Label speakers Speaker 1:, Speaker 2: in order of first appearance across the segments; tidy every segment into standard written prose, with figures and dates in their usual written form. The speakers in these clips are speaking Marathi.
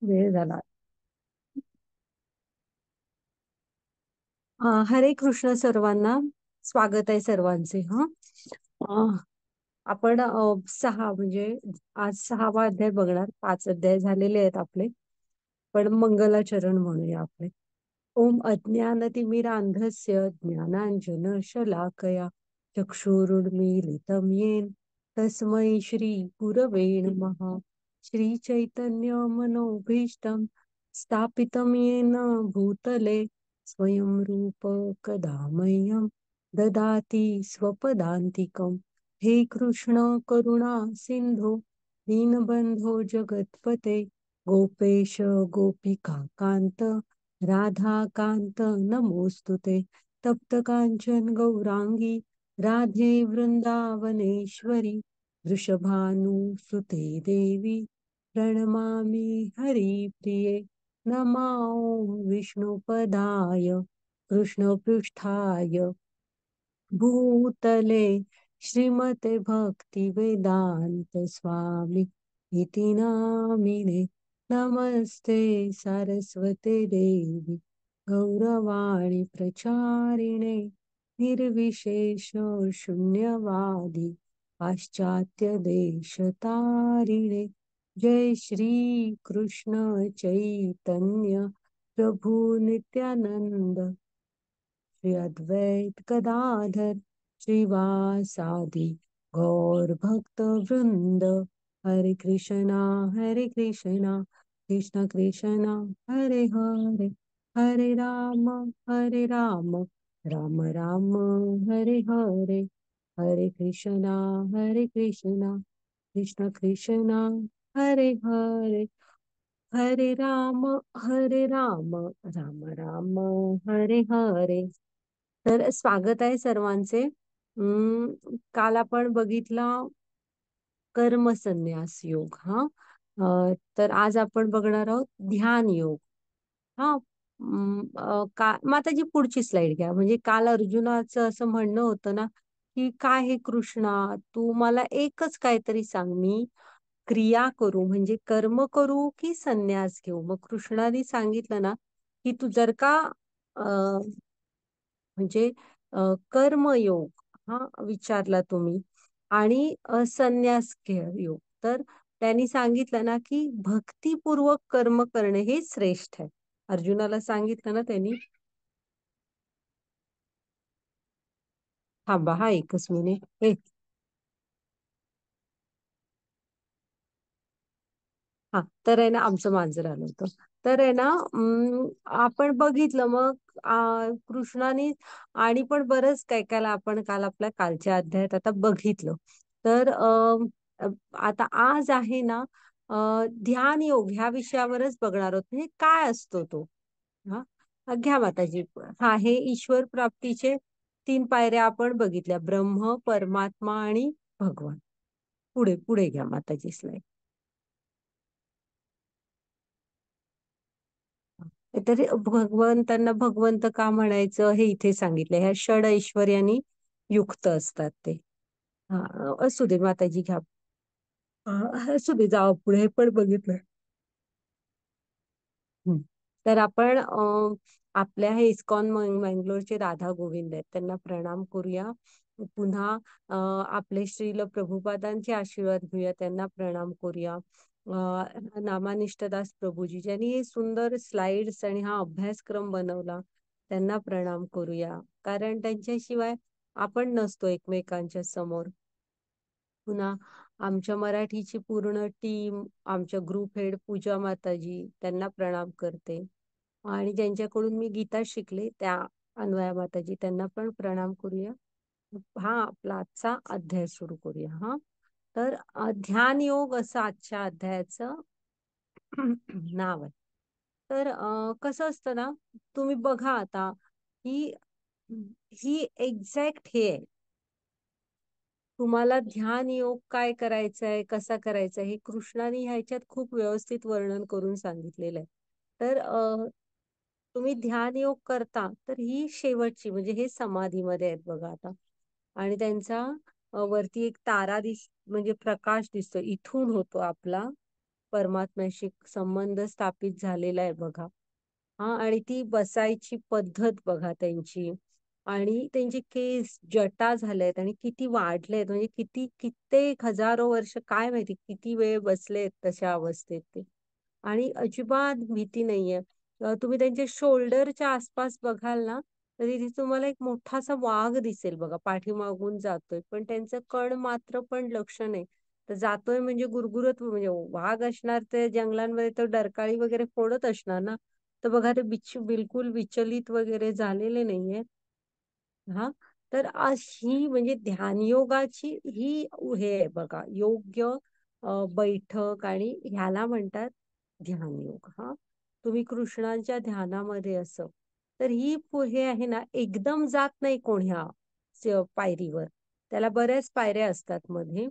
Speaker 1: वेळ झाला. हरे कृष्ण सर्वांना. स्वागत आहे सर्वांचे. अ, आपण सहा म्हणजे आज 6वा अध्याय बघणार. 5 अध्याय झालेले आहेत आपले. पण मंगलाचरण म्हणूया आपले. ओम अज्ञानतिमिरांधस्य ज्ञानांजन शलाकया चक्षुरुन्मीलितं येन तस्मै श्री गुरवे नमः. श्री चैतन्य मनोभीष्टं स्थापितं येन भूतले स्वयं रूप कदा मह्यं ददाति स्वपदान्तिकं. हे कृष्ण करुणा सिंधो दीनबंधो जगत्पते गोपेश गोपिका कांत राधाकांत नमोस्तुते. तप्त कांचन गौरांगी राधे वृंदावनेश्वरी वृषभानुसुते देवी प्रणमामि हरिप्रिये. नमो विष्णुपदाय कृष्णपृष्ठाय भूतले श्रीमते भक्ति वेदांत स्वामी इति नामिने. नमस्ते सारस्वते देवी गौरवाणी प्रचारिणे निर्विशेष शून्यवादी पाश्चात्य देशतारिणे. जय श्री कृष्ण चैतन्य प्रभु नित्यानंद श्री अद्वैत गदाधर श्रीवासादि गौर भक्त वृंद. हरे कृष्णा कृष्ण कृष्णा हरे हरे. हरे राम राम राम हरे हरे. हरे कृष्णा कृष्ण कृष्णा हरे हरे. हरे राम राम राम हरे हरे. तर स्वागत आहे सर्वांचे. काल आपण बघितला कर्मसन्यास योग. तर आज आपण बघणार आहोत ध्यान योग. हा माताजी पुढची स्लाइड घ्या. म्हणजे काल अर्जुनाचं असं म्हणणं होतं ना, की काय हे कृष्णा, तू मला एकच काहीतरी सांग, मी क्रिया करू म्हणजे कर्म करू की संन्यास घेऊ. मग कृष्णाने सांगितलं ना, की तू जर का म्हणजे कर्मयोग हा विचारला तुम्ही आणि संन्यास योग, तर त्यांनी सांगितलं ना की भक्तिपूर्वक कर्म करणे हे श्रेष्ठ आहे. अर्जुनाला सांगितलं ना त्यांनी. थांबा हा एकच मिनिट. हा तर आहे ना आमचं मांजर आलं होतं. तर आहे ना आपण बघितलं मग कृष्णाने आणि पण बरंच काय काय आपण काल आपल्या कालच्या अध्यायात आता बघितलं. तर आता आज आहे ना ध्यान योग ह्या विषयावरच बघणार आहोत. म्हणजे काय असतो तो. हा घ्या माताजी. हे ईश्वर प्राप्तीचे 3 पायऱ्या आपण बघितल्या. ब्रह्म, परमात्मा आणि भगवान. पुढे पुढे घ्या माताजी स्लाइड. तरी भगवंतांना भगवंत का म्हणायचं हे इथे सांगितलं. ह्या षड ऐश्वर्यानी युक्त असतात ते. असू दे माताजी घ्या. असू दे, जावं पुढे पण बघितलं. तर आपण आपल्या हे इस्कॉन मंगलोरचे राधा गोविंद आहेत, त्यांना प्रणाम करूया. पुन्हा आपले श्रील प्रभुपादांचे आशीर्वाद घेऊया, त्यांना प्रणाम करूया. नामानिष्ठदास प्रभूजी ज्यांनी हे सुंदर स्लाइड्स आणि हा अभ्यासक्रम बनवला, त्यांना प्रणाम करूया. कारण त्यांच्याशिवाय आपण नसतो एकमेकांच्या समोर. पुन्हा आमच्या मराठीची पूर्ण टीम, आमच्या ग्रुप हेड पूजा माताजी, त्यांना प्रणाम करते. आणि ज्यांच्याकडून मी गीता शिकले त्या अन्वया माताजी, त्यांना पण प्रणाम करूया. आपला आजचा अध्याय सुरू करूया. तर ध्यान योग असं आजच्या अध्यायाचं नाव आहे. तर कसं असतं ना, तुम्ही बघा आता ही ही एक्झॅक्ट हे आहे. तुम्हाला ध्यान योग काय करायचंय, कसा करायचा, हे कृष्णाने ह्याच्यात खूप व्यवस्थित वर्णन करून सांगितलेलं आहे. तर तुम्ही ध्यान योग करता तर ही शेवटची म्हणजे हे समाधीमध्ये आहेत बघा आता. आणि त्यांचा वरती एक तारा म्हणजे प्रकाश दिसतो, इथून होतो आपला परमात्म्याशी संबंध स्थापित झालेला आहे बघा. हा, आणि ती बसायची पद्धत बघा त्यांची, आणि त्यांचे केस जटा झालेत आणि किती वाढलेत, म्हणजे किती कित्येक हजारो वर्ष, काय माहिती किती वेळ बसलेत तशा अवस्थेत ते. आणि अजिबात भीती नाहीये. तुम्ही त्यांच्या शोल्डरच्या आसपास बघाल ना, तर तिथे तुम्हाला एक मोठासा वाघ दिसेल बघा, पाठीमागून जातोय, पण त्यांचं कण मात्र पण लक्ष नाही. तर जातोय म्हणजे गुरगुरत, म्हणजे वाघ असणार ते जंगलांमध्ये तर डरकाळी वगैरे फोडत असणार ना. तर बघा ते बिलकुल विचलित वगैरे झालेले नाहीये. हा, तर अशी म्हणजे ध्यानयोगाची ही हे आहे बघा, योग्य बैठक, आणि ह्याला म्हणतात ध्यानयोग. हा, तुम्ही कृष्णांच्या ध्यानामध्ये असं, तर ही हे आहे ना, एकदम जात नाही कोण ह्या पायरीवर. त्याला बऱ्याच पायऱ्या असतात मध्ये.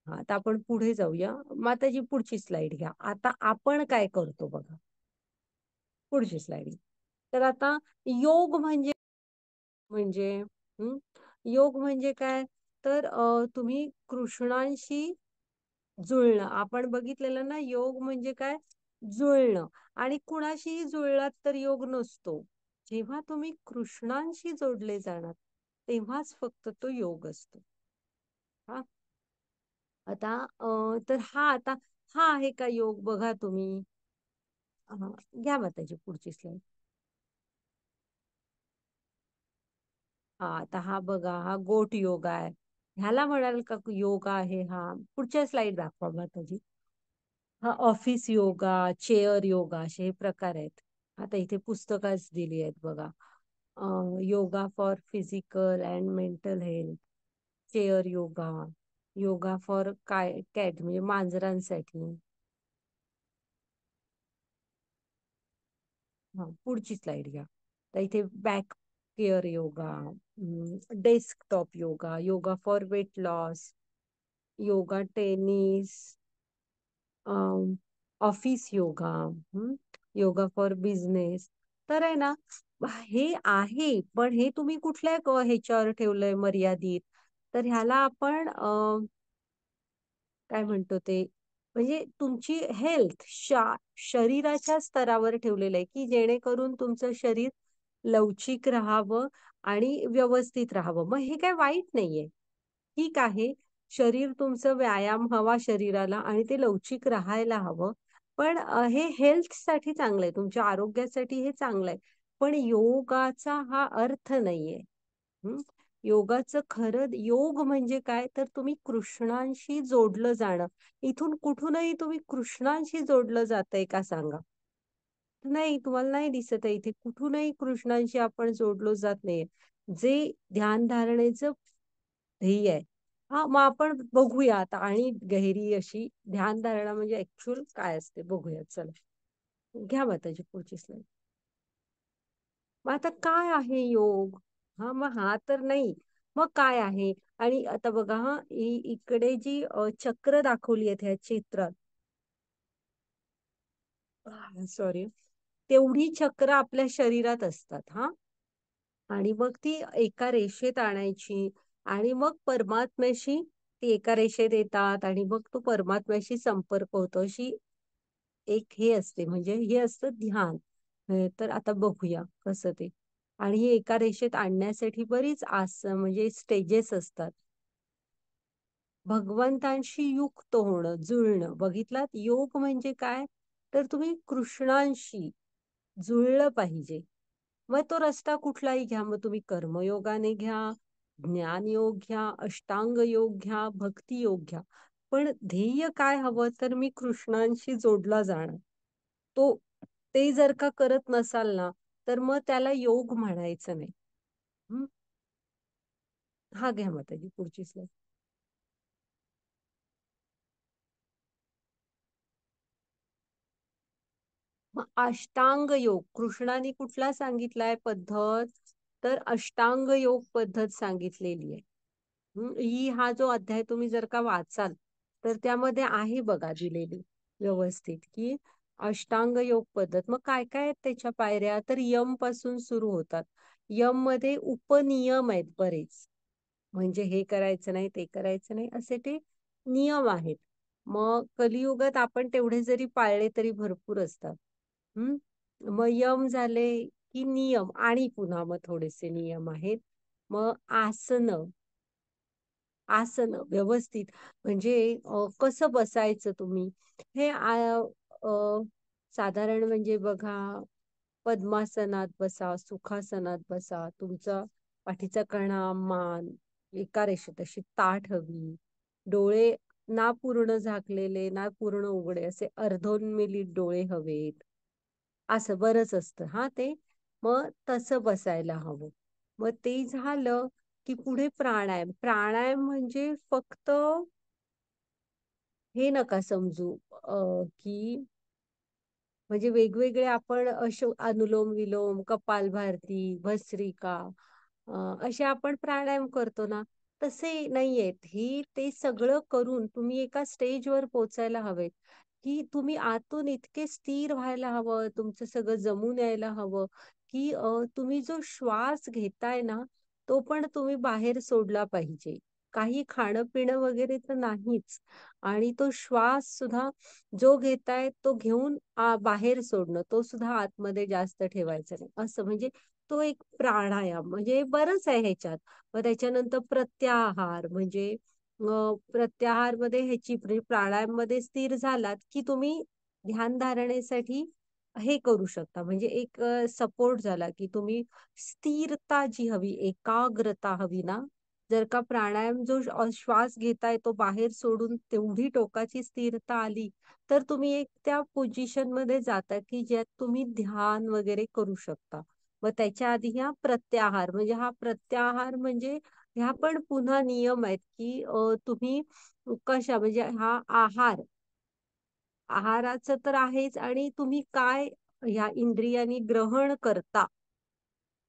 Speaker 1: हा, आता आपण पुढे जाऊया. माताजी पुढची स्लाइड घ्या. आता आपण काय करतो बघा, पुढची स्लाइड. तर आता योग म्हणजे हं, योग म्हणजे काय, तर तुम्ही कृष्णांशी जुळणं. आपण बघितलेलं ना, योग म्हणजे काय, जुळणं. आणि कुणाशीही जुळलात तर योग नसतो. जेव्हा तुम्ही कृष्णांशी जोडले जाणार, तेव्हाच फक्त तो योग असतो. हा, आता तर हा आहे का योग, बघा तुम्ही. घ्या माताजी पुढची स्लाइड. हा, आता हा बघा, हा गोट योगा आहे. ह्याला म्हणाल का योगा आहे हा? पुढच्या स्लाइड दाखवा माताजी. हा ऑफिस योगा, चेअर योगा, असे हे प्रकार आहेत. आता इथे पुस्तकाच दिली आहेत बघा. Yoga for physical and mental health, chair yoga, yoga for काय कॅट म्हणजे मांजरांसाठी. हा, पुढची स्लाइड घ्या. तर इथे back care yoga, desktop yoga, yoga for weight loss, yoga tennis, office yoga, yoga for business. तर आहे ना, हे आहे, पण हे तुम्ही कुठल्या ह्याच्यावर ठेवलंय मर्यादित. तर ह्याला आपण काय म्हणतो ते, म्हणजे तुमची हेल्थ, शरीराच्या स्तरावर ठेवलेलं आहे, की जेणेकरून तुमचं शरीर लवचिक राहावं आणि व्यवस्थित राहावं. मग हे काय वाईट नाहीये, ठीक आहे. शरीर तुमचं व्यायाम हवा शरीराला, आणि ते लवचिक राहायला हवं. पण हे हेल्थ साठी चांगलं आहे, तुमच्या आरोग्यासाठी हे चांगलं आहे. पण योगाचा हा अर्थ नाहीये. हम्म, योगाचं खरं योग म्हणजे काय, तर तुम्ही कृष्णांशी जोडलं जाणं. इथून कुठूनही तुम्ही कृष्णांशी जोडलं जातंय का सांगा? नाही, तुम्हाला नाही दिसत आहे. इथे कुठूनही कृष्णांशी आपण जोडलो जात नाहीये. जे ध्यान धारणेचं ध्येय आहे. हा, मग आपण बघूया आता, आणि गहिरी अशी ध्यान धारणा म्हणजे ऍक्च्युअल काय असते बघूया, चला. घ्या माताजी पुढची स्लाइड. मग आता काय आहे योग? हा, मग हा तर नाही, मग काय आहे? आणि आता बघा, हा इकडे जी चक्र दाखवली आहेत ह्या चित्रात, सॉरी, तेवढी चक्र आपल्या शरीरात असतात. हा, आणि मग ती एका रेषेत आणायची, आणि मग परमात्म्याशी ती एका रेषेत येतात, आणि मग तो परमात्म्याशी संपर्क होतो. अशी एक हे असते, म्हणजे हे असतं ध्यान. तर आता बघूया कसं ते. आणि हे एका रेषेत आणण्यासाठी बरीच म्हणजे स्टेजेस असतात. भगवंतांशी युक्त होणं, जुळणं. बघितलात, योग म्हणजे काय, तर तुम्ही कृष्णांशी जुळलं पाहिजे. मग तो रस्ता कुठलाही घ्या, मग तुम्ही कर्मयोगाने घ्या, ज्ञान योग घ्या, अष्टांग योग घ्या, भक्ती योग घ्या. पण ध्येय काय हवं, तर मी कृष्णांशी जोडला जाणं. तो ते जर का करत नसाल ना, तर मग त्याला योग म्हणायचं नाही. हम्म, हा, घ्या माताजी पुढची स्लाइड. मग अष्टांग योग कृष्णाने कुठला सांगितलाय पद्धत, तर अष्टांग योग पद्धत सांगितलेली आहे. ही हा जो अध्याय तुम्ही जर का वाचाल, तर त्यामध्ये आहे बघा दिलेली व्यवस्थित, की अष्टांग योग पद्धत. मग काय काय आहेत त्याच्या पायऱ्या, तर यम पासून सुरू होतात. यम मध्ये उपनियम आहेत बरेच, म्हणजे हे करायचं नाही, ते करायचं नाही, असे ते नियम आहेत. मग कलियुगात आपण तेवढे जरी पाळले तरी भरपूर असतात. हम्म. मग यम झाले की नियम, आणि पुन्हा मग थोडेसे नियम आहेत. मग आसन व्यवस्थित, म्हणजे कसं बसायचं तुम्ही, हे साधारण म्हणजे बघा, पद्मासनात बसा, सुखासनात बसा, तुमचा पाठीचा कणा, मान एका रेषेत अशी ताठ हवी, डोळे ना पूर्ण झाकलेले ना पूर्ण उघडे, असे अर्धोन्मिलित डोळे हवेत. असं बरंच असतं हा ते. मग तसं बसायला हवं. मग ते झालं की पुढे प्राणायाम. प्राणायाम म्हणजे फक्त हे नका समजू की म्हणजे वेगवेगळे आपण असे अनुलोम विलोम, कपालभाती, भस्त्रिका असे आपण प्राणायाम करतो ना, तसे नाहीयेत. ही ते सगळं करून तुम्ही एका स्टेजवर पोहोचायला हवेत, की तुम्ही आतून इतके स्थिर व्हायला हवं, तुमचं सगळं जमून यायला हवं, की तुम्ही जो श्वास घेताय ना, तो पण तुम्ही बाहेर सोडला पाहिजे. काही खाणं पिणं वगैरे तर नाहीच. आणि तो श्वास सुद्धा जो घेताय तो घेऊन बाहेर सोडणं, तो सुद्धा आतमध्ये जास्त ठेवायचा नाही. असं म्हणजे तो एक प्राणायाम, म्हणजे बरंच आहे ह्याच्यात. मग त्याच्यानंतर प्रत्याहार, म्हणजे प्रत्याहार मध्ये ह्याची म्हणजे प्राणायाम मध्ये स्थिर झालात की तुम्ही ध्यान धारणेसाठी हे करू शकता. म्हणजे एक सपोर्ट झाला की तुम्ही स्थिरता जी हवी, एकाग्रता हवी ना, जर का प्राणायाम जो श्वास घेताय तो बाहेर सोडून तेवढी टोकाची स्थिरता आली, तर तुम्ही एक त्या पोझिशन मध्ये जाता की ज्यात तुम्ही ध्यान वगैरे करू शकता. मग त्याच्या आधी ह्या प्रत्याहार, म्हणजे हा प्रत्याहार म्हणजे ह्या पण पुन्हा नियम आहेत की तुम्ही कशा, म्हणजे हा आहाराचं तर आहेच, आणि तुम्ही काय ह्या इंद्रियांनी ग्रहण करता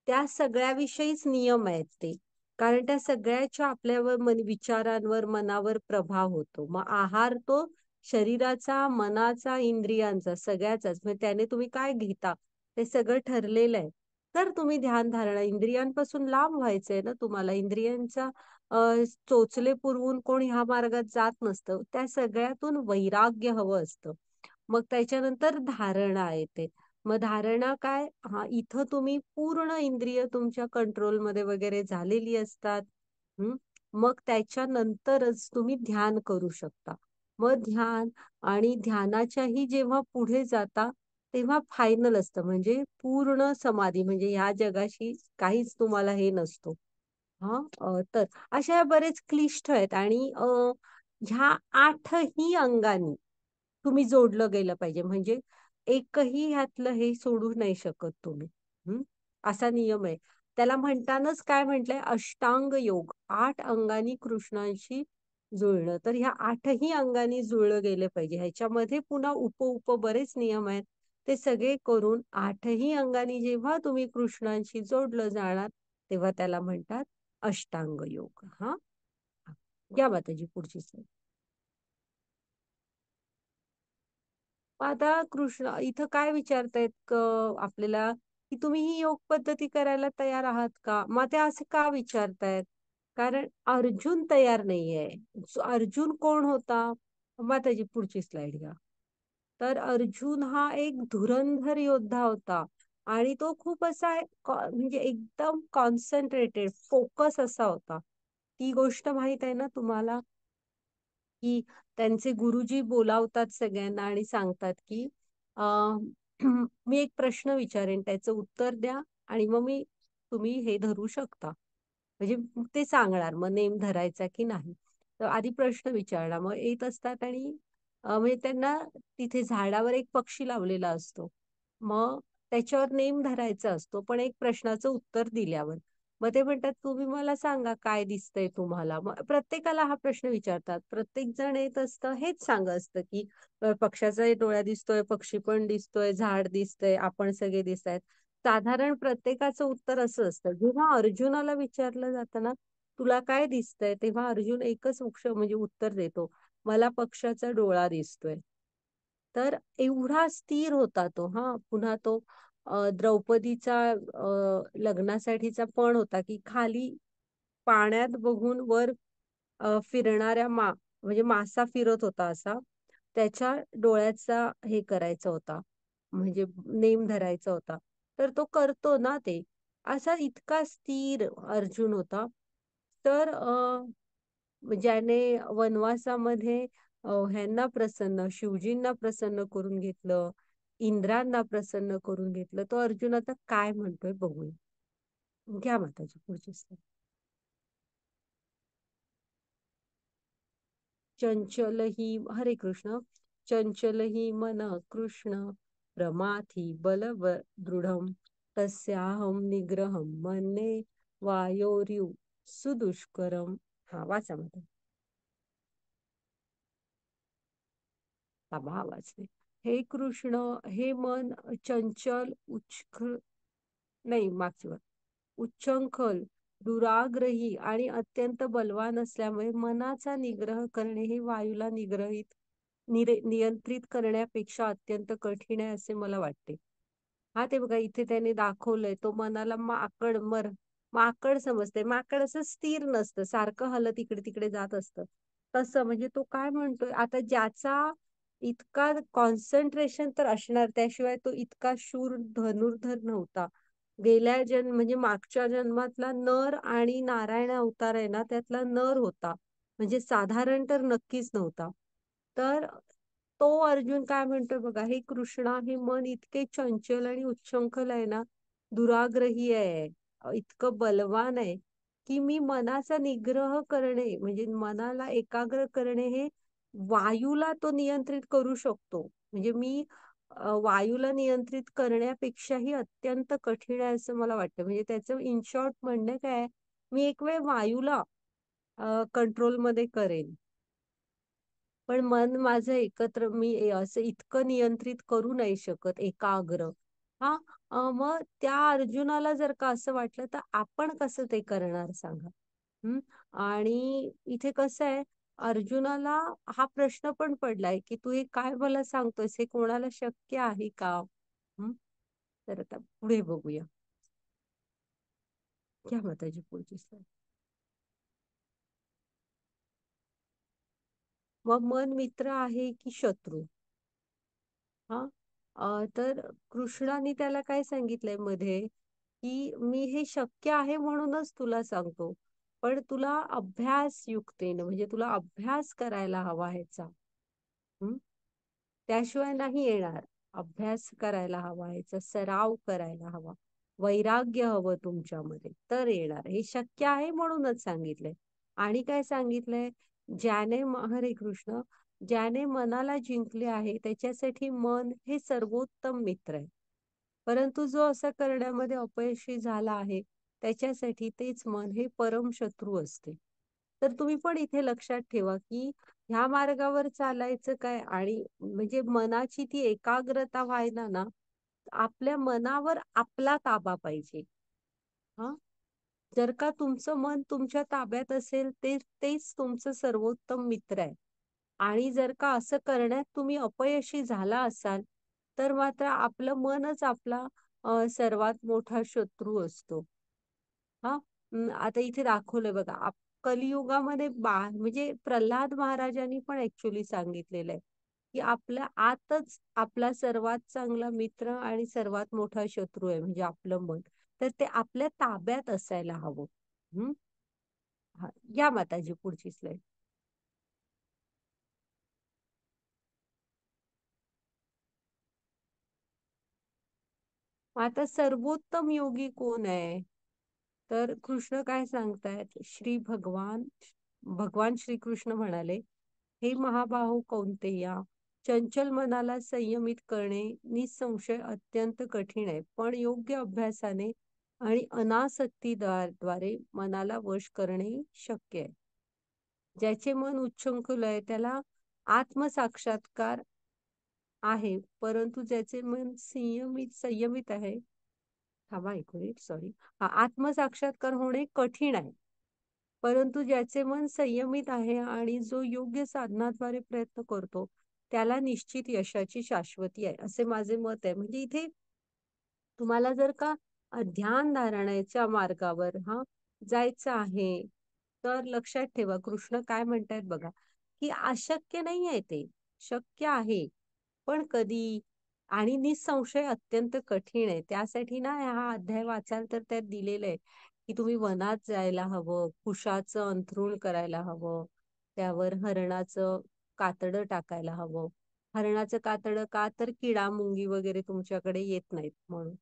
Speaker 1: त्या सगळ्याविषयीच नियम आहेत ते. कारण त्या सगळ्याच्या आपल्यावर विचारांवर, मनावर प्रभाव होतो. मग आहार तो शरीराचा, मनाचा, इंद्रियांचा सगळ्याचाच. मग त्याने तुम्ही काय घेता ते सगळं ठरलेलं आहे. तर तुम्ही ध्यान धारणा, इंद्रियांपासून लांब व्हायचंय ना तुम्हाला. इंद्रियांचा चोचले पुरवून कोण ह्या मार्गात जात नसतं. त्या सगळ्यातून वैराग्य हवं असतं. मग त्याच्यानंतर धारणा येते. मग धारणा काय, हा इथं तुम्ही पूर्ण इंद्रिय तुमच्या कंट्रोलमध्ये वगैरे झालेली असतात. हम्म. मग त्याच्यानंतरच तुम्ही ध्यान करू शकता. मग ध्यान आणि ध्यानाच्याही जेव्हा पुढे जाता तेव्हा फायनल असतं, म्हणजे पूर्ण समाधी, म्हणजे ह्या जगाशी काहीच तुम्हाला हे नसतो. हा तर अशा बरेच क्लिष्ट आहेत. आणि ह्या 8ही अंगानी तुम्ही जोडलं गेलं पाहिजे. म्हणजे एकही ह्यातलं हे सोडू नाही शकत तुम्ही. हम्म. असा नियम आहे. त्याला म्हणतानाच काय म्हटलंय, अष्टांग योग, 8 अंगानी कृष्णांशी जुळणं. तर ह्या 8ही अंगानी जुळलं गेलं पाहिजे. ह्याच्यामध्ये पुन्हा उप बरेच नियम आहेत. ते सगळे करून 8ही अंगानी जेव्हा तुम्ही कृष्णांशी जोडलं जाणार, तेव्हा त्याला म्हणतात अष्टांग योग. हा, या माताजी पुढची slide. आता कृष्ण इथं काय विचारतायत आपल्याला, की तुम्ही ही योग पद्धती करायला तयार आहात का? मग ते असे का विचारतायत? कारण अर्जुन तयार नाहीये. अर्जुन कोण होता? माताजी पुढची स्लाइड घ्या. तर अर्जुन हा एक धुरंधर योद्धा होता. आणि तो खूप असा म्हणजे एकदम कॉन्सन्ट्रेटेड, फोकस असा होता. ती गोष्ट माहित आहे ना तुम्हाला, की त्यांचे गुरुजी बोलावतात सगळ्यांना आणि सांगतात की अं, मी एक प्रश्न विचारेन, त्याचं उत्तर द्या, आणि मग तुम्ही हे धरू शकता. म्हणजे ते सांगणार मग नेम धरायचा की नाही. तर आधी प्रश्न विचारला, मग येत असतात. आणि म्हणजे त्यांना तिथे झाडावर एक पक्षी लावलेला असतो. मग त्याच्यावर नेम धरायचा असतो, पण एक प्रश्नाचं उत्तर दिल्यावर. मग ते म्हणतात, तुम्ही मला सांगा काय दिसतंय तुम्हाला. मग प्रत्येकाला हा प्रश्न विचारतात. प्रत्येक जण येत असतं हेच सांग असतं की पक्षाचा डोळा दिसतोय, पक्षी पण दिसतोय, झाड दिसतंय, आपण सगळे दिसत आहेत. साधारण प्रत्येकाचं उत्तर असं असतं. जेव्हा अर्जुनाला विचारलं जातं ना, तुला काय दिसतंय, तेव्हा अर्जुन एकच म्हणजे उत्तर देतो, मला पक्षाचा डोळा दिसतोय. तर एवढा स्थिर होता तो. हा, पुन्हा तो द्रौपदीचा लग्नासाठीचा पण होता की खाली पाण्यात बघून वर फिरणाऱ्या म्हणजे मासा फिरत होता असा, त्याच्या डोळ्याचा हे करायचा होता, म्हणजे नेम धरायचा होता. तर तो करतो ना ते. असा इतका स्थिर अर्जुन होता. तर ज्याने वनवासामध्ये ह्यांना प्रसन्न, शिवजींना प्रसन्न करून घेतलं, इंद्रांना प्रसन्न करून घेतलं, तो अर्जुन आता काय म्हणतोय बघूया. घ्या माताजी पुढची slide. चंचल ही हरे कृष्ण. चंचल ही मन कृष्ण प्रमाथी बल दृढम तस्याहम निग्रहम मन्ये वायोर्यु सुदुष्करम. हा वाचा मध्ये वाचले. हे कृष्ण, हे मन चंचल नाही मागची वर. उच्चंखल, दुराग्रही आणि अत्यंत बलवान असल्यामुळे मनाचा निग्रह करणे हे वायूला नियंत्रित करण्यापेक्षा अत्यंत कठीण आहे असे मला वाटते. हा ते बघा इथे त्याने दाखवलंय, तो मनाला माकड समजते. माकड असं स्थिर नसतं, सारखं हलत इकडे तिकडे जात असतं. तसं म्हणजे तो काय म्हणतोय आता, ज्याचा इतका कॉन्सन्ट्रेशन तर असणार, त्याशिवाय तो इतका शूर धनुर्धर नव्हता. गेल्या जन्म म्हणजे मागच्या जन्मातला नर आणि नारायण अवतार आहे ना, त्यातला नर होता. म्हणजे साधारण तर नक्कीच नव्हता. तर तो अर्जुन काय म्हणतोय बघा, हे कृष्णा, हे मन इतके चंचल आणि उच्छृंखल आहे ना, दुराग्रही आहे, इतकं बलवान आहे, की मी मनाचा निग्रह करणे म्हणजे मनाला एकाग्र करणे हे वायूला तो नियंत्रित करू शकतो. म्हणजे मी वायूला नियंत्रित करण्यापेक्षाही अत्यंत कठीण आहे असं मला वाटतं. म्हणजे त्याचं इन शॉर्ट म्हणणं काय आहे, मी एक वेळ वायूला कंट्रोल मध्ये करेन, पण मन माझं एकत्र मी असं इतकं नियंत्रित करू नाही शकत एकाग्र. हा मग त्या अर्जुनाला जर का असं वाटलं, तर आपण कसं ते करणार सांगा. हम्म. आणि इथे कसं आहे, अर्जुनाला हा प्रश्न पण पडलाय की तू हे काय मला सांगतोयस, हे कोणाला शक्य आहे का. हम्म. तर आता पुढे बघूया. घ्या माताजी पुढची slide. मग मन मित्र आहे की शत्रू. हा तर कृष्णाने त्याला काय सांगितलंय मध्ये, की मी हे शक्य आहे म्हणूनच तुला सांगतो, पण तुला अभ्यास युक्तेनं म्हणजे तुला अभ्यास करायला हवा ह्याचा. त्याशिवाय नाही येणार. अभ्यास करायला हवा, याचा सराव करायला हवा, वैराग्य हवं तुमच्यामध्ये, तर येणार. हे शक्य आहे म्हणूनच सांगितलंय. आणि काय सांगितलंय, हरे कृष्ण, ज्याने मनाला जिंकले आहे त्याच्यासाठी मन हे सर्वोत्तम मित्र आहे. परंतु जो असं करण्यामध्ये अपयशी झाला आहे, त्याच्यासाठी तेच मन हे परम शत्रू असते. तर तुम्ही पण इथे लक्षात ठेवा की ह्या मार्गावर चालायचं काय, आणि म्हणजे मनाची ती एकाग्रता व्हायला ना, आपल्या मनावर आपला ताबा पाहिजे. हा, जर का तुमचं मन तुमच्या ताब्यात असेल, तेच तुमचं सर्वोत्तम मित्र आहे. आणि जर का असं करण्यात तुम्ही अपयशी झाला असाल, तर मात्र आपलं मनच आपला सर्वात मोठा शत्रू असतो. हा, आता इथे दाखवलंय बघा, कलियुगामध्ये म्हणजे प्रल्हाद महाराजांनी पण ऍक्च्युली सांगितलेलं आहे की आपल्या आतच आपला सर्वात चांगला मित्र आणि सर्वात मोठा शत्रू आहे, म्हणजे आपलं मन. तर ते आपल्या ताब्यात असायला हवं. हम्म. हा, या माताजी पुढची स्लाईड. आता सर्वोत्तम योगी कोण आहे, तर कृष्ण काय सांगतायत, भगवान श्रीकृष्ण म्हणाले, हे महाबाहो कौंतेया, चंचल मनाला संयमित करणे निसंशय अत्यंत कठीण आहे, पण योग्य अभ्यासाने आणि अनासक्तीद्वारे मनाला वश करणे शक्य आहे. ज्याचे मन उच्छृंखल आहे त्याला आत्मसाक्षात्कार आहे, परंतु ज्याचे मन संयमित आहे, थांबा एक मिनिट, सॉरी, आत्मसाक्षात्कार होणे कठीण आहे, परंतु ज्याचे मन संयमित आहे आणि जो योग्य साधनाद्वारे प्रयत्न करतो, त्याला निश्चित यशाची शाश्वती आहे, असे माझे मत आहे. म्हणजे इथे तुम्हाला जर का ध्यान धारणाच्या मार्गावर जायचं आहे, तर लक्षात ठेवा कृष्ण काय म्हणतायत बघा, की अशक्य नाहीये ते. शक्य आहे. पण कधी आणि निसंशय अत्यंत कठीण आहे. त्यासाठी ना हा अध्याय वाचाल तर त्यात दिलेलं आहे, की तुम्ही वनात जायला हवं, कुशाचं अंथरूण करायला हवं, त्यावर हरणाचं कातडं टाकायला हवं. हरणाचं कातडं का तर किडा, मुंगी वगैरे तुमच्याकडे येत नाहीत म्हणून.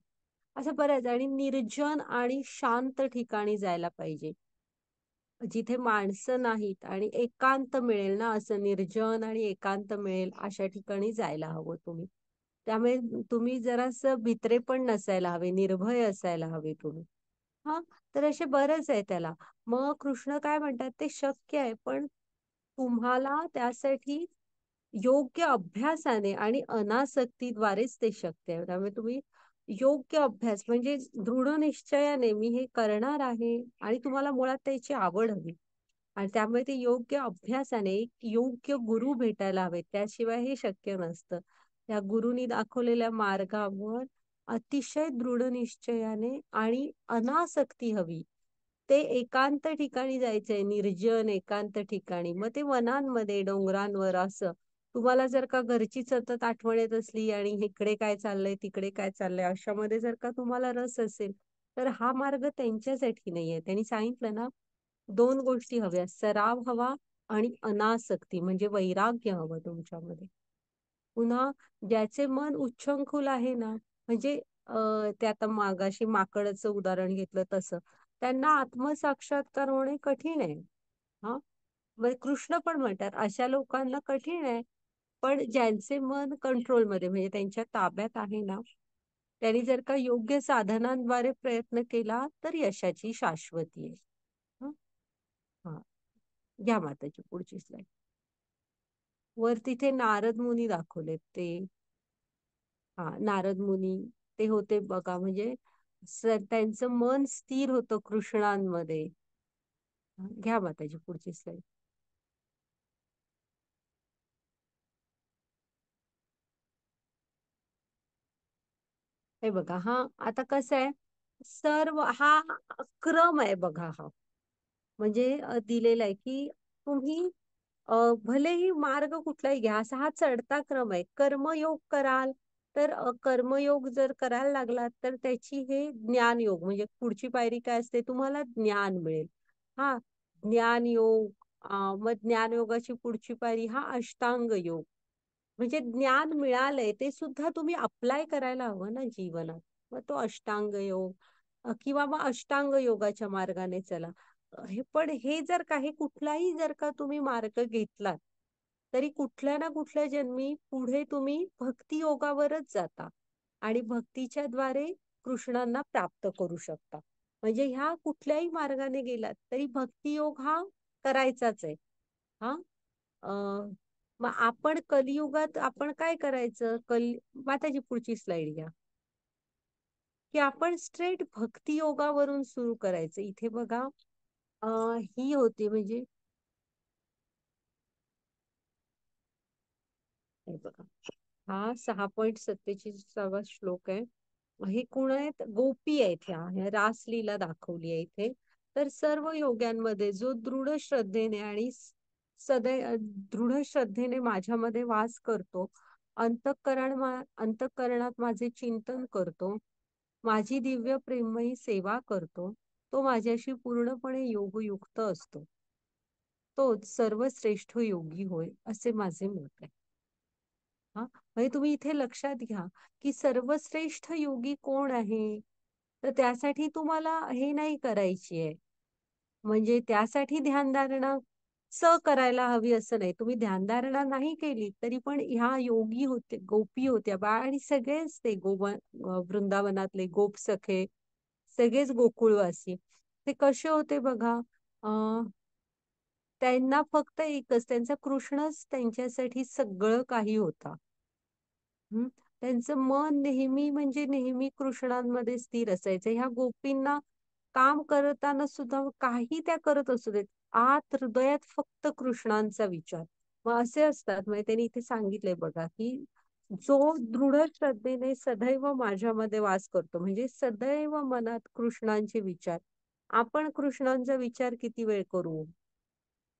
Speaker 1: असं बऱ्याच आणि निर्जन आणि शांत ठिकाणी जायला पाहिजे. जिथे माणसं नाहीत आणि एकांत मिळेल ना, असं निर्जन आणि एकांत मिळेल अशा ठिकाणी जायला हवं तुम्ही. त्यामुळे तुम्ही जरासं भित्रे पण नसायला हवे, निर्भय असायला हवे तुम्ही. हा, तर असे बरेच आहे त्याला. मग कृष्ण काय म्हणतात, ते शक्य आहे, पण तुम्हाला त्यासाठी योग्य अभ्यासाने आणि अनासक्तीद्वारेच ते शक्य आहे. त्यामुळे तुम्ही योग्य अभ्यास म्हणजे दृढ निश्चयाने मी हे करणार आहे आणि तुम्हाला मुळात त्याची आवड हवी. आणि त्यामुळे ते योग्य अभ्यासाने एक योग्य गुरु भेटायला हवे. त्याशिवाय हे शक्य नसतं. त्या गुरुनी दाखवलेल्या मार्गावर अतिशय दृढ निश्चयाने आणि अनासक्ती हवी. ते एकांत ठिकाणी जायचंय, निर्जन एकांत ठिकाणी. मग ते वनांमध्ये, डोंगरांवर असं. तुम्हाला जर का घरची सतत आठवण येत असली आणि इकडे काय चाललंय, तिकडे काय चाललंय, अशामध्ये जर का तुम्हाला रस असेल, तर हा मार्ग त्यांच्यासाठी नाहीये. त्यांनी सांगितलं ना, 2 गोष्टी हव्या, सराव हवा आणि अनासक्ती म्हणजे वैराग्य हवं तुमच्यामध्ये. पुन्हा ज्याचे मन उच्छृंखल आहे ना, म्हणजे ते आता मागाशी माकडचं उदाहरण घेतलं तसं, त्यांना आत्मसाक्षात्कार होणे कठीण आहे. हा, मग कृष्ण पण म्हणतात अशा लोकांना कठीण आहे. पण ज्यांचे मन कंट्रोलमध्ये म्हणजे त्यांच्या ताब्यात आहे ना, त्यांनी जर का योग्य साधनांद्वारे प्रयत्न केला तर यशाची शाश्वती आहे. हं? हा, घ्या माताची पुढची स्लाईड. वर तिथे नारद मुनी दाखवलेत ते. हा, नारद मुनी ते होते बघा, म्हणजे त्यांचं मन स्थिर होतं कृष्णांमध्ये. घ्या माताची पुढची स्लाईड. हे बघा, हा आता कसं आहे, सर्व हा क्रम आहे बघा हा. म्हणजे दिलेला आहे की तुम्ही भलेही मार्ग कुठलाही घ्या, असा हा चढता क्रम आहे. कर्मयोग कराल तर कर्मयोग जर करायला लागलात तर त्याची हे ज्ञानयोग म्हणजे पुढची पायरी काय असते, तुम्हाला ज्ञान मिळेल. हा, ज्ञानयोग. मग ज्ञानयोगाची पुढची पायरी हा अष्टांग योग. म्हणजे ज्ञान मिळालंय ते सुद्धा तुम्ही अप्लाय करायला हवं ना जीवनात. मग तो अष्टांग योग किंवा मग अष्टांग योगाच्या मार्गाने चला. पण हे जर काही कुठलाही जर का तुम्ही मार्ग घेतलात, तरी कुठल्या ना कुठल्या जन्मी पुढे तुम्ही भक्ती योगावरच जाता आणि भक्तीच्या द्वारे कृष्णांना प्राप्त करू शकता. म्हणजे ह्या कुठल्याही मार्गाने गेलात तरी भक्ती योग हा करायचाच आहे. हा, मग आपण कलियुगात आपण काय करायचं, माताची पुढची स्लाइड घ्या, की आपण स्ट्रेट भक्ती योगावरून सुरू करायचं. इथे बघा, ही होती म्हणजे हे बघा, हा 6.47 श्लोक आहे. हे कोण आहेत, गोपी आहेत, ह्या रासलीला दाखवली आहे इथे. तर सर्व योग्यांमध्ये जो दृढ श्रद्धेने आणि दृढ श्रद्धेने माझ्यामध्ये वास करतो, अंतःकरणात माझे चिंतन करतो, माझी दिव्य प्रेममयी सेवा करतो, तो माझ्याशी पूर्णपणे योगयुक्त असतो. तोच सर्वश्रेष्ठ योगी होय, असे माझे मत आहे. हा, म्हणजे तुम्ही इथे लक्षात घ्या की सर्वश्रेष्ठ योगी कोण आहे. तर त्यासाठी तुम्हाला हे नाही करायची आहे, म्हणजे त्यासाठी ध्यानधारणा करायला हवी असं नाही. तुम्ही ध्यानधारणा नाही केली तरी पण ह्या योगी होते, गोपी होत्या बा, आणि सगळेच ते वृंदावनातले गोप सखे, सगळेच गोकुळवासी ते कसे होते बघा. त्यांना फक्त एकच, त्यांचा कृष्णच त्यांच्यासाठी सगळं काही होता. हम्म, त्यांचं मन नेहमी म्हणजे नेहमी कृष्णांमध्ये स्थिर असायचं. ह्या गोपींना काम करताना सुद्धा काही त्या करत असू देत, आत हृदयात फक्त कृष्णांचा विचार. मग असे असतात, म्हणजे त्यांनी इथे सांगितलंय बघा, की जो दृढ श्रद्धेने सदैव माझ्यामध्ये वास करतो, म्हणजे सदैव मनात कृष्णांचे विचार. आपण कृष्णांचा विचार किती वेळ करू,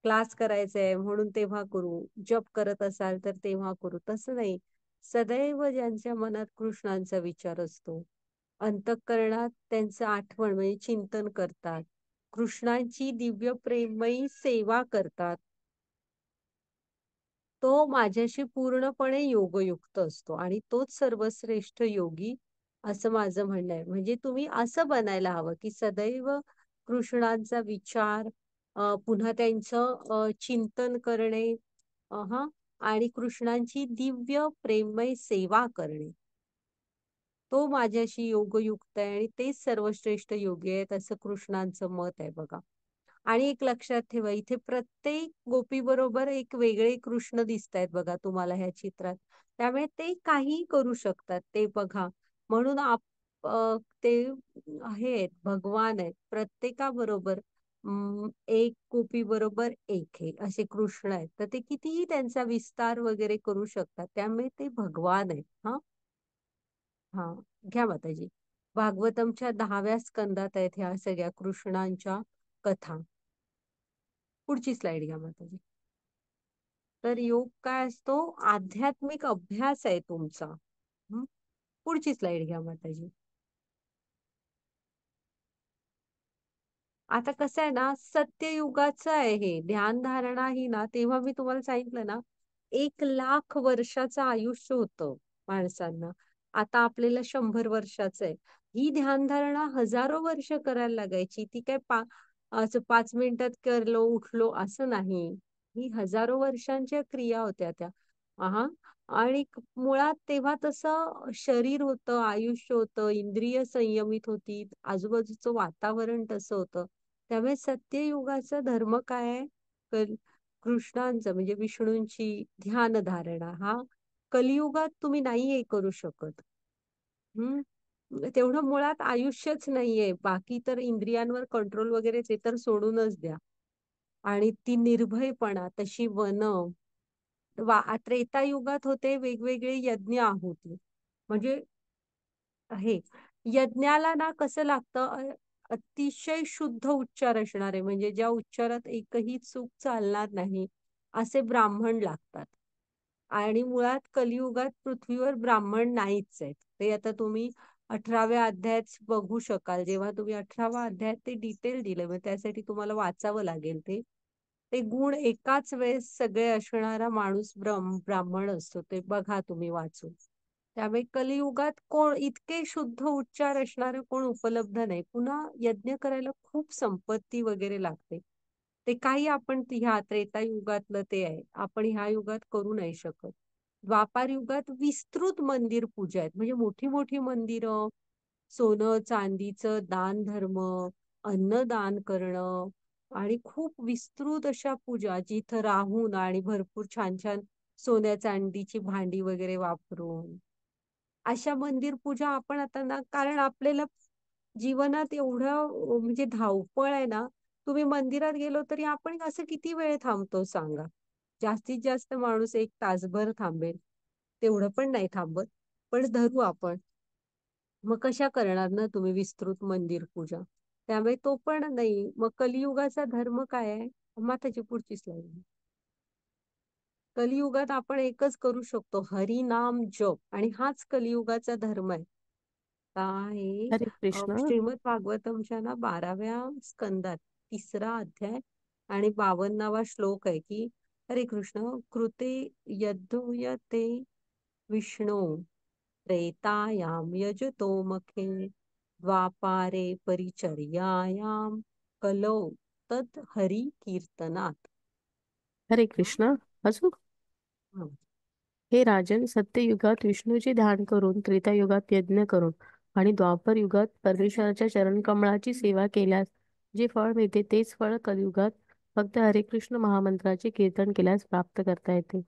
Speaker 1: क्लास करायचा आहे म्हणून तेव्हा करू, जप करत असाल तर तेव्हा करू, तसं नाही. सदैव ज्यांच्या मनात कृष्णांचा विचार असतो, अंतःकरणात त्यांचं आठवण म्हणजे चिंतन करतात, कृष्णांची दिव्य प्रेममयी सेवा करतात, तो माझ्याशी पूर्णपणे योगयुक्त असतो आणि तोच सर्वश्रेष्ठ योगी, असं माझं म्हणणं आहे. म्हणजे तुम्ही असं बनायला हवं, की सदैव कृष्णांचा विचार, पुन्हा त्यांचं चिंतन करणे, हां, आणि कृष्णांची दिव्य प्रेममय सेवा करणे. तो माझ्याशी योगयुक्त आहे आणि तेच सर्वश्रेष्ठ योगी आहेत, असं कृष्णांचं मत आहे बघा. आणि एक लक्षात ठेवा, इथे प्रत्येक गोपी बरोबर एक वेगळे कृष्ण दिसतायत बघा तुम्हाला ह्या चित्रात. त्यामुळे ते काहीही करू शकतात ते बघा. म्हणून ते हे आहेत, भगवान आहेत. प्रत्येकाबरोबर एक गोपी बरोबर एक हे असे कृष्ण आहेत. तर ते कितीही त्यांचा विस्तार वगैरे करू शकतात. त्यामुळे ते भगवान आहेत. हां. हां, घ्या माताजी. भागवतमच्या 10व्या स्कंदात आहेत ह्या सगळ्या कृष्णांच्या कथा. पुढची स्लाइड घ्या माताजी. तर योग काय असतो? आध्यात्मिक अभ्यास आहे तुमचा. हं. पुढची स्लाइड घ्या माताजी. आता कसं आहे ना, सत्ययुगाचं आहे हे. ध्यानधारणा ही ना, तेव्हा मी तुम्हाला सांगितलं ना, 1,00,000 वर्षाचं आयुष्य होतं माणसांना. आता आपल्याला 100 वर्षाचं आहे. ही ध्यानधारणा हजारो वर्ष करायला लागायची. ती काय असं 5 मिनिटात करलो, उठलो असं नाही. ही हजारो वर्षांच्या क्रिया होत्या त्या. हां. आणि मुळात तेव्हा तसं शरीर होतं, आयुष्य होतं, इंद्रिय संयमित होती, आजूबाजूचं वातावरण तसं होतं. त्यामुळे सत्ययुगाचा धर्म काय आहे? कृष्णांचं म्हणजे विष्णूंची ध्यानधारणा हा कलियुगात तुम्ही नाही हे करू शकत. हं. तेवढं मुळात आयुष्यच नाहीये. बाकी तर इंद्रियांवर कंट्रोल वगैरे ते तर सोडूनच द्या. आणि ती निर्भयपणा, तशी वनं, त्रेतायुगात होते वेगवेगळे यज्ञ आहुती. म्हणजे हे यज्ञाला ना कसं लागतं, अतिशय शुद्ध उच्चार असणारे म्हणजे ज्या उच्चारात एकही चूक चालणार नाही असे ब्राह्मण लागतात. आणि मुळात कलियुगात पृथ्वीवर ब्राह्मण नाहीच आहेत. ते आता तुम्ही 18व्या अध्यायात बघू शकाल. जेव्हा तुम्ही 18वा अध्यायात ते डिटेल दिलं, मग त्यासाठी तुम्हाला वाचावं लागेल ते. ते गुण एकाच वेळेस सगळे असणारा माणूस ब्राह्मण असतो. ते बघा तुम्ही वाचून. त्यामुळे कलियुगात कोण इतके शुद्ध उच्चार असणारे कोण उपलब्ध नाही. पुन्हा यज्ञ करायला खूप संपत्ती वगैरे लागते. ते काही आपण ह्या त्रेतायुगातलं ते आहे. आपण ह्या युगात करू नाही शकत. द्वापार युगात विस्तृत मंदिर पूजा आहेत. म्हणजे मोठी मोठी मंदिरं, सोनं चांदीचं दान धर्म, अन्नदान करणं आणि खूप विस्तृत अशा पूजा, जिथं राहून आणि भरपूर छान छान सोन्या चांदीची भांडी वगैरे वापरून अशा मंदिर पूजा आपण आता ना, कारण आपल्याला जीवनात एवढं म्हणजे धावपळ आहे ना, तुम्ही मंदिरात गेलो तरी आपण असं किती वेळ थांबतो सांगा? जास्तीत जास्त माणूस 1 तासभर थांबेल. तेवढं पण नाही थांबत. पण धरू आपण. मग कशा करणार ना तुम्ही विस्तृत मंदिर पूजा? त्यामुळे तो पण नाही. मग कलियुगाचा धर्म काय आहे? माताची पुढची स्लाईड. कलियुगात आपण एकच करू शकतो, हरिनाम जप, आणि हाच कलियुगाचा धर्म आहे. आहे
Speaker 2: हरे कृष्ण.
Speaker 1: श्रीमद भागवतमच्या ना 12व्या स्कंदात 3रा अध्याय आणि 52वा श्लोक आहे की, हरे कृष्ण, कृते यज्ञोयते विष्णू त्रेतायाम यजतो मखे द्वापारे परिचर्यायाम कलौ तत् हरी कीर्तनात.
Speaker 2: हरे कृष्ण. अजून हे राजन, सत्ययुगात विष्णूचे ध्यान करून, त्रेतायुगात यज्ञ करून आणि द्वापर युगात परमेश्वराच्या चरणकमळाची सेवा केल्यास जे फळ मिळते तेच फळ कलियुगात फक्त हरे कृष्ण महामंत्राचे कीर्तन केल्यास प्राप्त करता येते.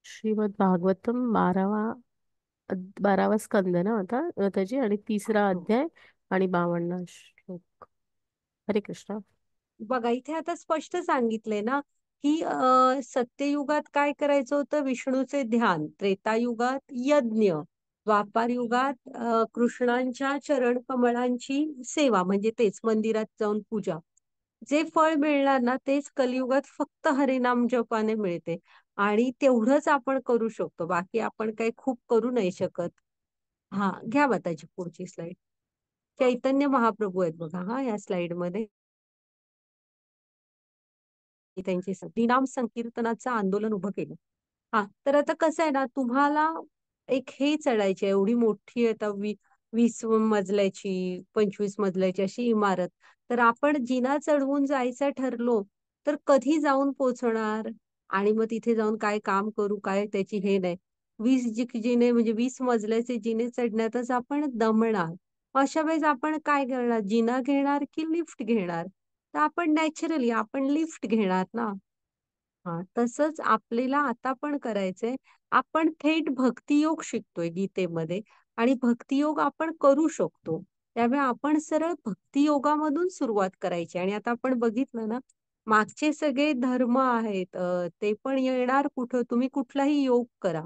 Speaker 2: श्रीमद भागवतम 12वा स्कंद ना आता त्याची, आणि 3रा
Speaker 1: हो.
Speaker 2: अध्याय आणि 52 श्लोक. हरे कृष्ण.
Speaker 1: बघा इथे आता स्पष्ट सांगितलंय ना, की सत्ययुगात काय करायचं होतं? विष्णूचे ध्यान, त्रेतायुगात यज्ञ, द्वापार युगात कृष्णांच्या चरण कमळांची सेवा म्हणजे तेच मंदिरात जाऊन पूजा, जे फळ मिळणार ना तेच कलियुगात फक्त हरिनाम जपाने मिळते. आणि तेवढंच आपण करू शकतो. बाकी आपण काही खूप करू नाही शकत. हा, घ्या माताजी पुढची स्लाइड. चैतन्य महाप्रभू आहेत बघा हा या स्लाइड मध्ये. त्यांची हरिनाम संकीर्तनाचं आंदोलन उभं केलं. हा, तर आता कसं आहे ना, तुम्हाला एक हे चढायची आहे, एवढी मोठी आता 20 मजल्याची 25 मजल्याची अशी इमारत. तर आपण जिना चढवून जायचं ठरलो तर कधी जाऊन पोहोचणार आणि मग तिथे जाऊन काय काम करू काय त्याची हे नाही. 20 जिने म्हणजे 20 मजल्याचे जिने चढण्यातच आपण दमणार. अशा वेळेस आपण काय करणार, जिना घेणार की लिफ्ट घेणार? तर आपण नॅचरली आपण लिफ्ट घेणार ना. हा, तसंच आपल्याला आता पण करायचंय. आपण थेट भक्तियोग शिकतोय गीतेमध्ये आणि भक्तियोग आपण करू शकतो. त्यामुळे आपण सरळ भक्तियोगामधून सुरुवात करायची. आणि आता आपण बघितलं ना, मागचे सगळे धर्म आहेत ते पण येणार कुठं, तुम्ही कुठलाही योग करा.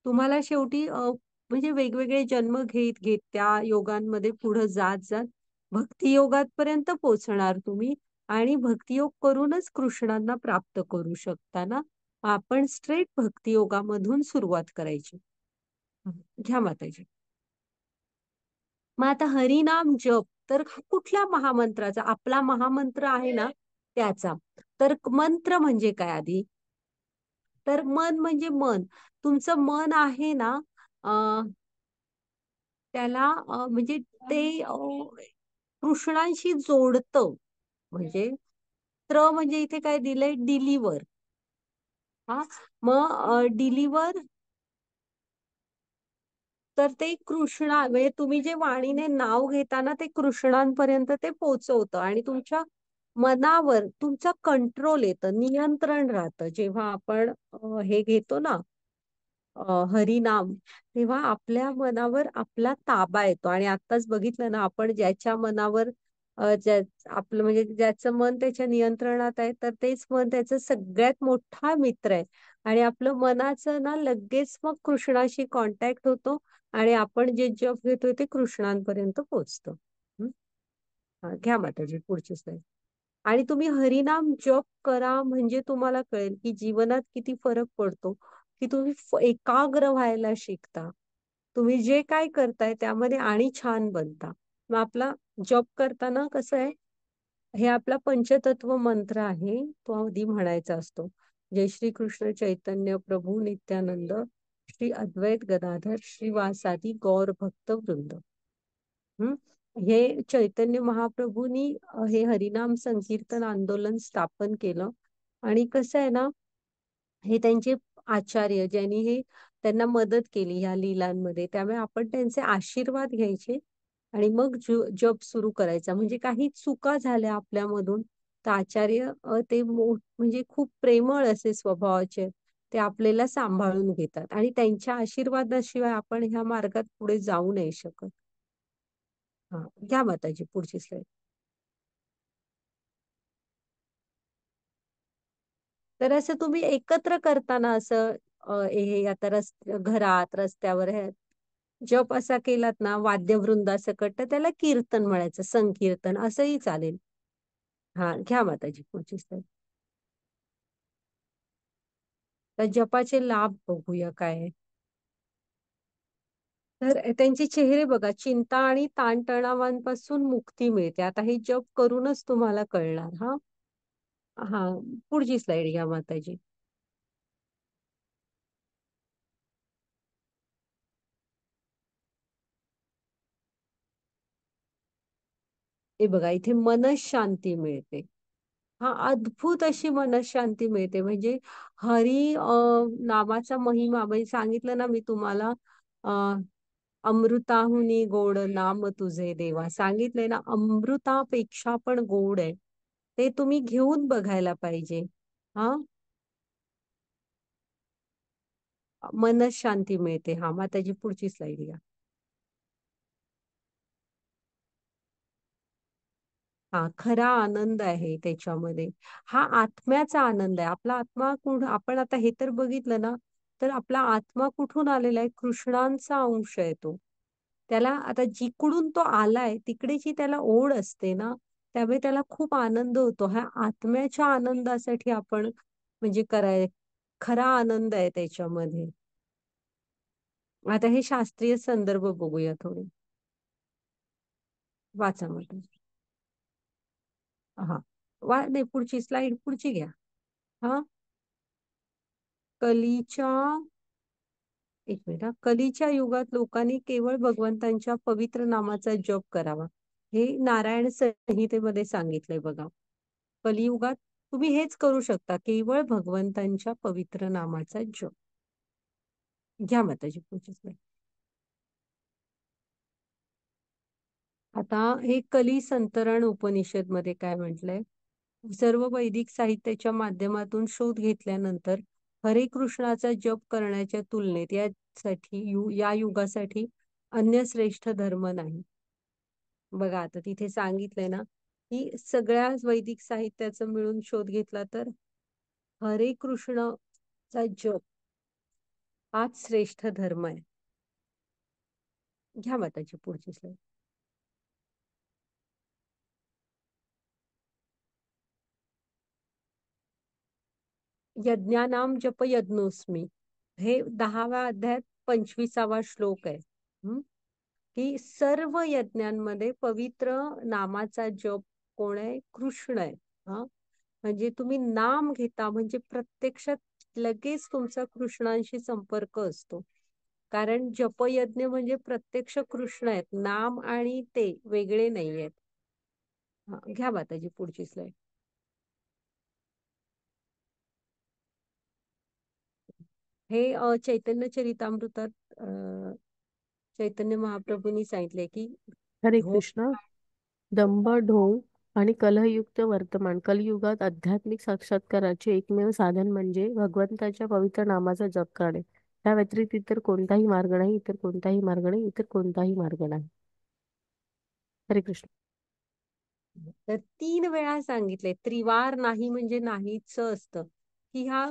Speaker 1: तुम्हाला शेवटी म्हणजे वेगवेगळे जन्म घेत घेत त्या योगांमध्ये पुढे जात जात भक्तियोगात पर्यंत पोहोचणार तुम्ही. आणि भक्तियोग करूनच कृष्णांना प्राप्त करू शकता ना. आपण स्ट्रेट भक्तियोगामधून सुरुवात करायची. घ्या माताजी. मग आता हरिनाम जप तर कुठल्या महामंत्राचा, आपला महामंत्र आहे ना त्याचा. तर मंत्र म्हणजे काय आधी, तर मन म्हणजे मन. तुमचं मन आहे ना, त्याला म्हणजे ते कृष्णांशी जोडतं. म्हणजे म्हणजे इथे काय दिलंय, डिलिव्हर. हा, मग डिलिव्हर तर ते कृष्णा म्हणजे तुम्ही जे वाणीने नाव घेता ते कृष्णांपर्यंत ते पोहोचवतं आणि तुमच्या मनावर तुमचा कंट्रोल येतं, नियंत्रण राहतं. जेव्हा आपण हे घेतो ना हरिनाम, तेव्हा आपल्या मनावर आपला ताबा येतो. आणि आत्ताच बघितलं ना आपण, ज्याच्या मनावर ज्या आपलं म्हणजे ज्याचं मन त्याच्या नियंत्रणात आहे तर तेच मन त्याचा सगळ्यात मोठा मित्र आहे. आणि आपलं मनाचं ना लगेच मग कृष्णाशी कॉन्टॅक्ट होतो आणि आपण जे जप घेतोय ते कृष्णांपर्यंत पोहोचतो. घ्या माताजी पुढची स्लाईड. आणि तुम्ही हरिनाम जप करा म्हणजे तुम्हाला कळेल की जीवनात किती फरक पडतो. की तुम्ही एकाग्र व्हायला शिकता. तुम्ही जे काय करताय त्यामध्ये आणि छान बनता. मग आपला जप करताना कसं आहे, हे आपला पंचतत्व मंत्र आहे, तो आधी म्हणायचा असतो. जय श्री कृष्ण चैतन्य प्रभू नित्यानंद श्री अद्वैत गदाधर श्रीवासादि गौर भक्त वृंद. हम्म, हे चैतन्य महाप्रभूंनी हे हरिनाम संकीर्तन आंदोलन स्थापन केलं. आणि कसं आहे ना, हे त्यांचे आचार्य ज्यांनी हे त्यांना मदत केली ह्या लीलांमध्ये, त्यामुळे आपण त्यांचे आशीर्वाद घ्यायचे आणि मग जप सुरू करायचा. म्हणजे काही चुका झाल्या आपल्यामधून तर आचार्य ते म्हणजे खूप प्रेमळ असे स्वभावाचे, ते आपल्याला सांभाळून घेतात आणि त्यांच्या आशीर्वादाशिवाय आपण ह्या मार्गात पुढे जाऊ नाही शकत. हा, घ्या माताजी पुढची स्लाईड. तर असं तुम्ही एकत्र करताना असं हे आता घरात रस्त्यावर जप असा केलात ना वाद्यवृंदासकट, तर त्याला कीर्तन म्हणायचं, संकीर्तन असंही चालेल. हा, घ्या माताजी पुढची स्लाईड. तर जपाचे लाभ बघूया काय आहे. तर त्यांचे चेहरे बघा, चिंता आणि ताणतणावांपासून मुक्ती मिळते. आता हे जप करूनच तुम्हाला कळणार. हा हा, पुढची स्लाईड घ्या माताजी. हे बघा, इथे मनशांती मिळते. हा, अद्भुत अशी मनशांती मिळते. म्हणजे हरी नावाचा महिमा, म्हणजे सांगितलं ना मी तुम्हाला, अमृताहुनी गोड नाम तुझे देवा, सांगितलंय ना, अमृतापेक्षा पण गोड आहे. ते तुम्ही घेऊन बघायला पाहिजे. हा, मनशांती मिळते. हा, मग त्याची पुढची स्लाईड घ्या. हा, खरा आनंद आहे त्याच्यामध्ये. हा आत्म्याचा आनंद आहे. आपला आत्मा आपण आता हे तर बघितलं ना, तर आपला आत्मा कुठून आलेला आहे, कृष्णांचा अंश आहे तो. त्याला आता जिकडून तो आलाय तिकडेची त्याला ओढ असते ना. त्यामुळे त्याला खूप आनंद होतो. हा आत्म्याच्या आनंदासाठी आपण म्हणजे खरा आनंद आहे त्याच्यामध्ये. आता हे शास्त्रीय संदर्भ बघूया थोडे. वाचा मग. हा नाही, पुढची स्लाइड पुढची घ्या. हा कलीच्या एक मिनिट कलीच्या युगात लोकांनी केवळ भगवंतांच्या पवित्र नामाचा जप करावा. हे नारायण संहितेमध्ये सांगितलंय बघा. कलियुगात तुम्ही हेच करू शकता, केवळ भगवंतांच्या पवित्र नामाचा जप. घ्या माताजी पुढची slide. आता हे कली संतरण उपनिषद मध्ये काय म्हटलंय, सर्व वैदिक साहित्याच्या माध्यमातून शोध घेतल्यानंतर हरे कृष्णाचा जप करण्याच्या तुलनेत या युगासाठी अन्य श्रेष्ठ धर्म नाही. बघा आता तिथे सांगितलंय ना की सगळ्या वैदिक साहित्याचं मिळून शोध घेतला तर हरे कृष्णचा जप हाच श्रेष्ठ धर्म आहे. घ्या माताची पुढची स्लाइड. यज्ञानाम जप यज्ञोस्मी, हे 10व्या अध्यायात 25वा श्लोक आहे. की सर्व यज्ञांमध्ये पवित्र नामाचा जप कोण आहे? कृष्ण आहे. म्हणजे तुम्ही नाम घेता म्हणजे प्रत्यक्षात लगेच तुमचा कृष्णांशी संपर्क असतो. कारण जपयज्ञ म्हणजे प्रत्यक्ष कृष्ण आहेत, नाम आणि ते वेगळे नाही आहेत. घ्या माताजी पुढची स्लाइड. हे चैतन्य चरितामृतात चैतन्य महाप्रभूंनी सांगितले की
Speaker 2: हरे
Speaker 1: ढोंग
Speaker 2: कृष्ण. दंभ, ढोंग आणि कलहयुक्त वर्तमान कलियुगात आध्यात्मिक साक्षात्काराचे एकमेव साधन म्हणजे भगवंताच्या पवित्र नामाचा जप करणे. त्या व्यतिरिक्त इतर कोणताही मार्ग नाही, इतर कोणताही मार्ग नाही, इतर कोणताही मार्ग नाही. हरे कृष्ण.
Speaker 1: तर 3 वेळा सांगितले. त्रिवार नाही म्हणजे नाहीच असतं, की ह्या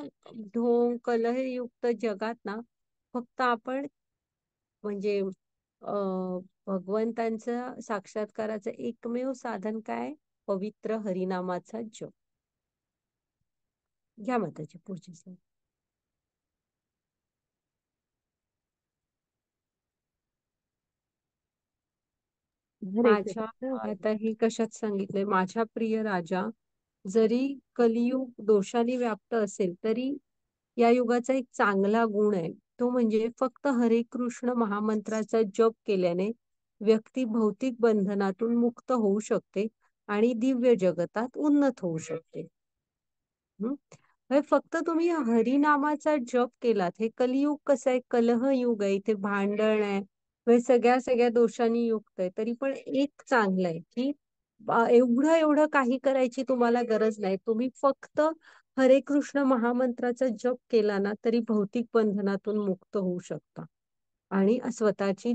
Speaker 1: ढोंग कलहयुक्त जगात ना फक्त आपण म्हणजे भगवंतांचं साक्षात्काराचं एकमेव साधन काय? पवित्र हरिनामाचा जप. घ्या माताची पुढची स्लाइड.
Speaker 2: हरे
Speaker 1: माझ्या
Speaker 2: कृष्ण.
Speaker 1: आता हे कशात सांगितलंय, माझ्या प्रिय राजा, जरी कलियुग दोषाने व्याप्त असेल तरी या युगाचा एक चांगला गुण आहे, तो म्हणजे फक्त हरे कृष्ण महामंत्राचा जप केल्याने व्यक्ती भौतिक बंधनातून मुक्त होऊ शकते आणि दिव्य जगतात उन्नत होऊ शकते. फक्त तुम्ही हरिनामाचा जप केलात. हे कलियुग कसं आहे, कलह युग आहे, इथे भांडण आहे, सगळ्या सगळ्या दोषांनी युक्त आहे. तरी पण एक चांगलं आहे की एवढं एवढं काही करायची तुम्हाला गरज नाही. तुम्ही फक्त हरे कृष्ण महामंत्राचा जप केला ना तरी भौतिक बंधनातून मुक्त होऊ शकता आणि स्वतःची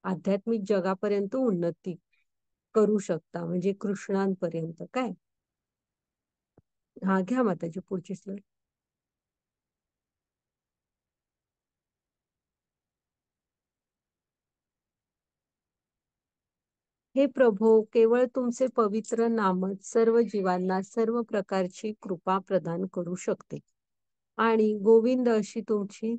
Speaker 1: आध्यात्मिक जगापर्यंत उन्नती करू शकता, म्हणजे कृष्णांपर्यंत. काय हा घ्या माताजी पुढची स्लाइड. हे प्रभो, केवळ तुमचे पवित्र नामच सर्व जीवांना सर्व प्रकारची कृपा प्रदान करू शकते. आणि गोविंद अशी तुमची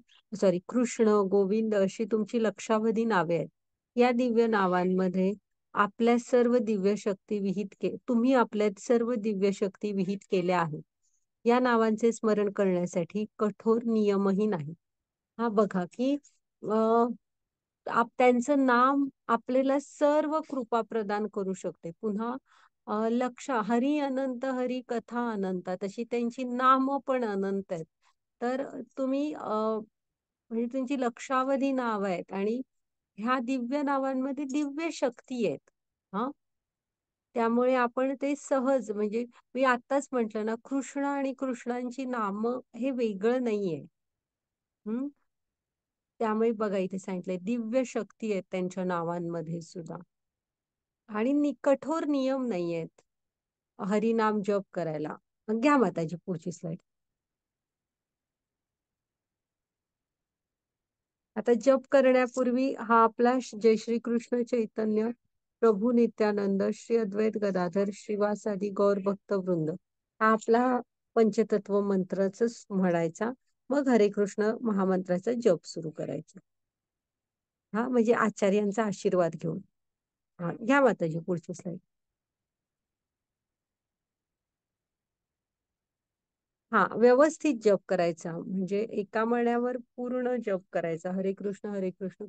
Speaker 1: कृष्ण, गोविंद अशी तुमची लक्षावधी नावे आहेत. या दिव्य नावांमध्ये आपल्या सर्व दिव्य शक्ती तुम्ही आपल्या सर्व दिव्य शक्ती विहित केल्या आहेत. या नावांचे स्मरण करण्यासाठी कठोर नियमही नाही. हा बघा की त्यांचं नाम आपल्याला सर्व कृपा प्रदान करू शकते. पुन्हा हरी अनंत, हरी कथा अनंत, तशी त्यांची नाम पण अनंत आहेत. तर तुम्ही म्हणजे त्यांची लक्षावधी नाव आहेत आणि ह्या दिव्य नावांमध्ये दिव्य शक्ती आहेत. हा त्यामुळे आपण ते सहज, म्हणजे मी आताच म्हंटल ना, कृष्ण आणि कृष्णांची नाम हे वेगळं नाहीये. त्यामुळे बघा इथे सांगितलंय दिव्य शक्ती आहेत त्यांच्या नावांमध्ये सुद्धा, आणि कठोर नियम नाहीयेत हरिनाम जप करायला. घ्या माताजी पुढची स्लाइड. आता जप करण्यापूर्वी हा आपला जय श्री कृष्ण चैतन्य प्रभू नित्यानंद, श्री अद्वैत गदाधर, श्रीवासादि गौर भक्त वृंद, हा आपला पंचतत्व मंत्रच म्हणायचा. मग हरे कृष्ण महामंत्राचा जप सुरू करायचा. हा म्हणजे आचार्यांचा आशीर्वाद घेऊन. हा घ्या माताजी पुढची स्लाईड. हा व्यवस्थित जप करायचा, म्हणजे एका मण्यावर पूर्ण जप करायचा. हरे कृष्ण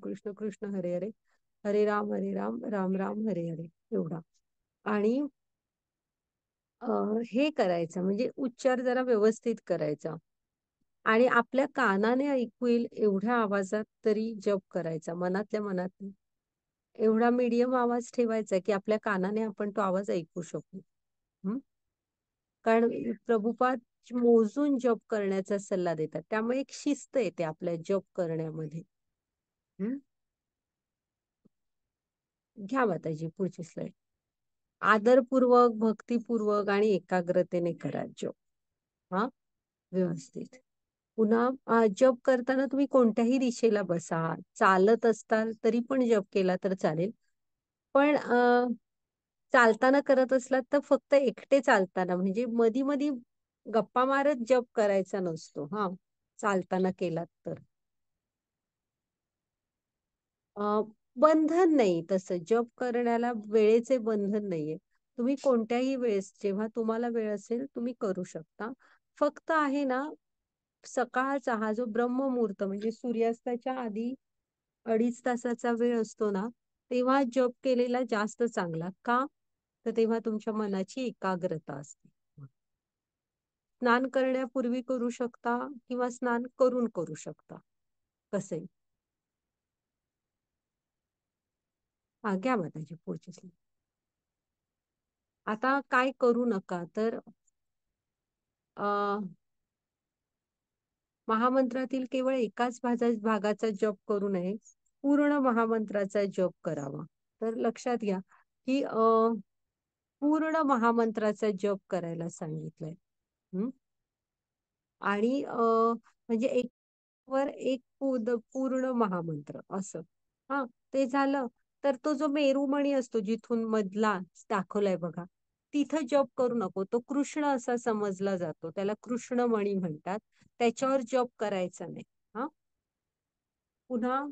Speaker 1: कृष्ण कृष्ण हरे हरे, हरे राम राम राम हरे हरे, एवढा. आणि हे करायचं म्हणजे उच्चार जरा व्यवस्थित करायचा आणि आपल्या कानाने ऐकू येईल एवढ्या आवाजात तरी जप करायचा, मनातल्या मनात. एवढा मीडियम आवाज ठेवायचा की आपल्या कानाने आपण तो आवाज ऐकू शकू. कारण प्रभुपाद मोजून जप करण्याचा सल्ला देतात, त्यामुळे एक शिस्त येते आपल्या जप करण्यामध्ये. घ्या माताजी पुढची स्लाईड. आदरपूर्वक, भक्तिपूर्वक आणि एकाग्रतेने करा जप. हा व्यवस्थित. पुन्हा जप करताना तुम्ही कोणत्याही दिशेला बसा, चालत असताल तरी पण जप केला तर चालेल. पण चालताना करत असलात तर फक्त एकटे चालताना, म्हणजे मधी मधी गप्पा मारत जप करायचा नसतो. हा चालताना केलात तर बंधन नाही, तसं जप करण्याला वेळेचे बंधन नाहीये. तुम्ही कोणत्याही वेळेस जेव्हा तुम्हाला वेळ असेल तुम्ही करू शकता. फक्त आहे ना, सकाळचा हा जो ब्रह्ममुहूर्त म्हणजे सूर्यास्ताच्या आधी 2.5 तासाचा वेळ असतो ना, तेव्हा जप केलेला जास्त चांगला. का? तर तेव्हा तुमच्या मनाची एकाग्रता असते. स्नान करण्यापूर्वी करू शकता किंवा स्नान करून करू शकता, कसंही. हा घ्या माताजी पुढची slide. आता काय करू नका तर महामंत्रातील केवळ एकाच भागाचा जप करू नये, पूर्ण महामंत्राचा जप करावा. तर लक्षात घ्या की पूर्ण महामंत्राचा जप करायला सांगितलंय. आणि म्हणजे एक वर एक पूर्ण महामंत्र असं. हा ते झालं तर तो जो मेरुमणी असतो जिथून मधला दाखवलाय बघा, तिथं जप करू नको. तो कृष्ण असा समजला जातो, त्याला कृष्णमणी म्हणतात. त्याच्यावर जप करायचा नाही. हा पुन्हा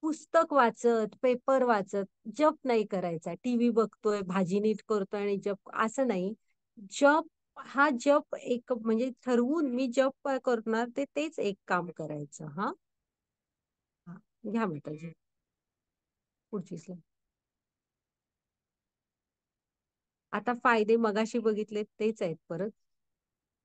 Speaker 1: पुस्तक वाचत, पेपर वाचत जप नाही करायचा. टीव्ही बघतोय, भाजी नीट करतोय आणि जप, असं नाही. जप हा जप एक म्हणजे ठरवून मी जप काय करणार ते तेच एक काम करायचं. हा घ्या माताजी पुढची slide. आता फायदे मगाशी बघितले तेच आहेत परत,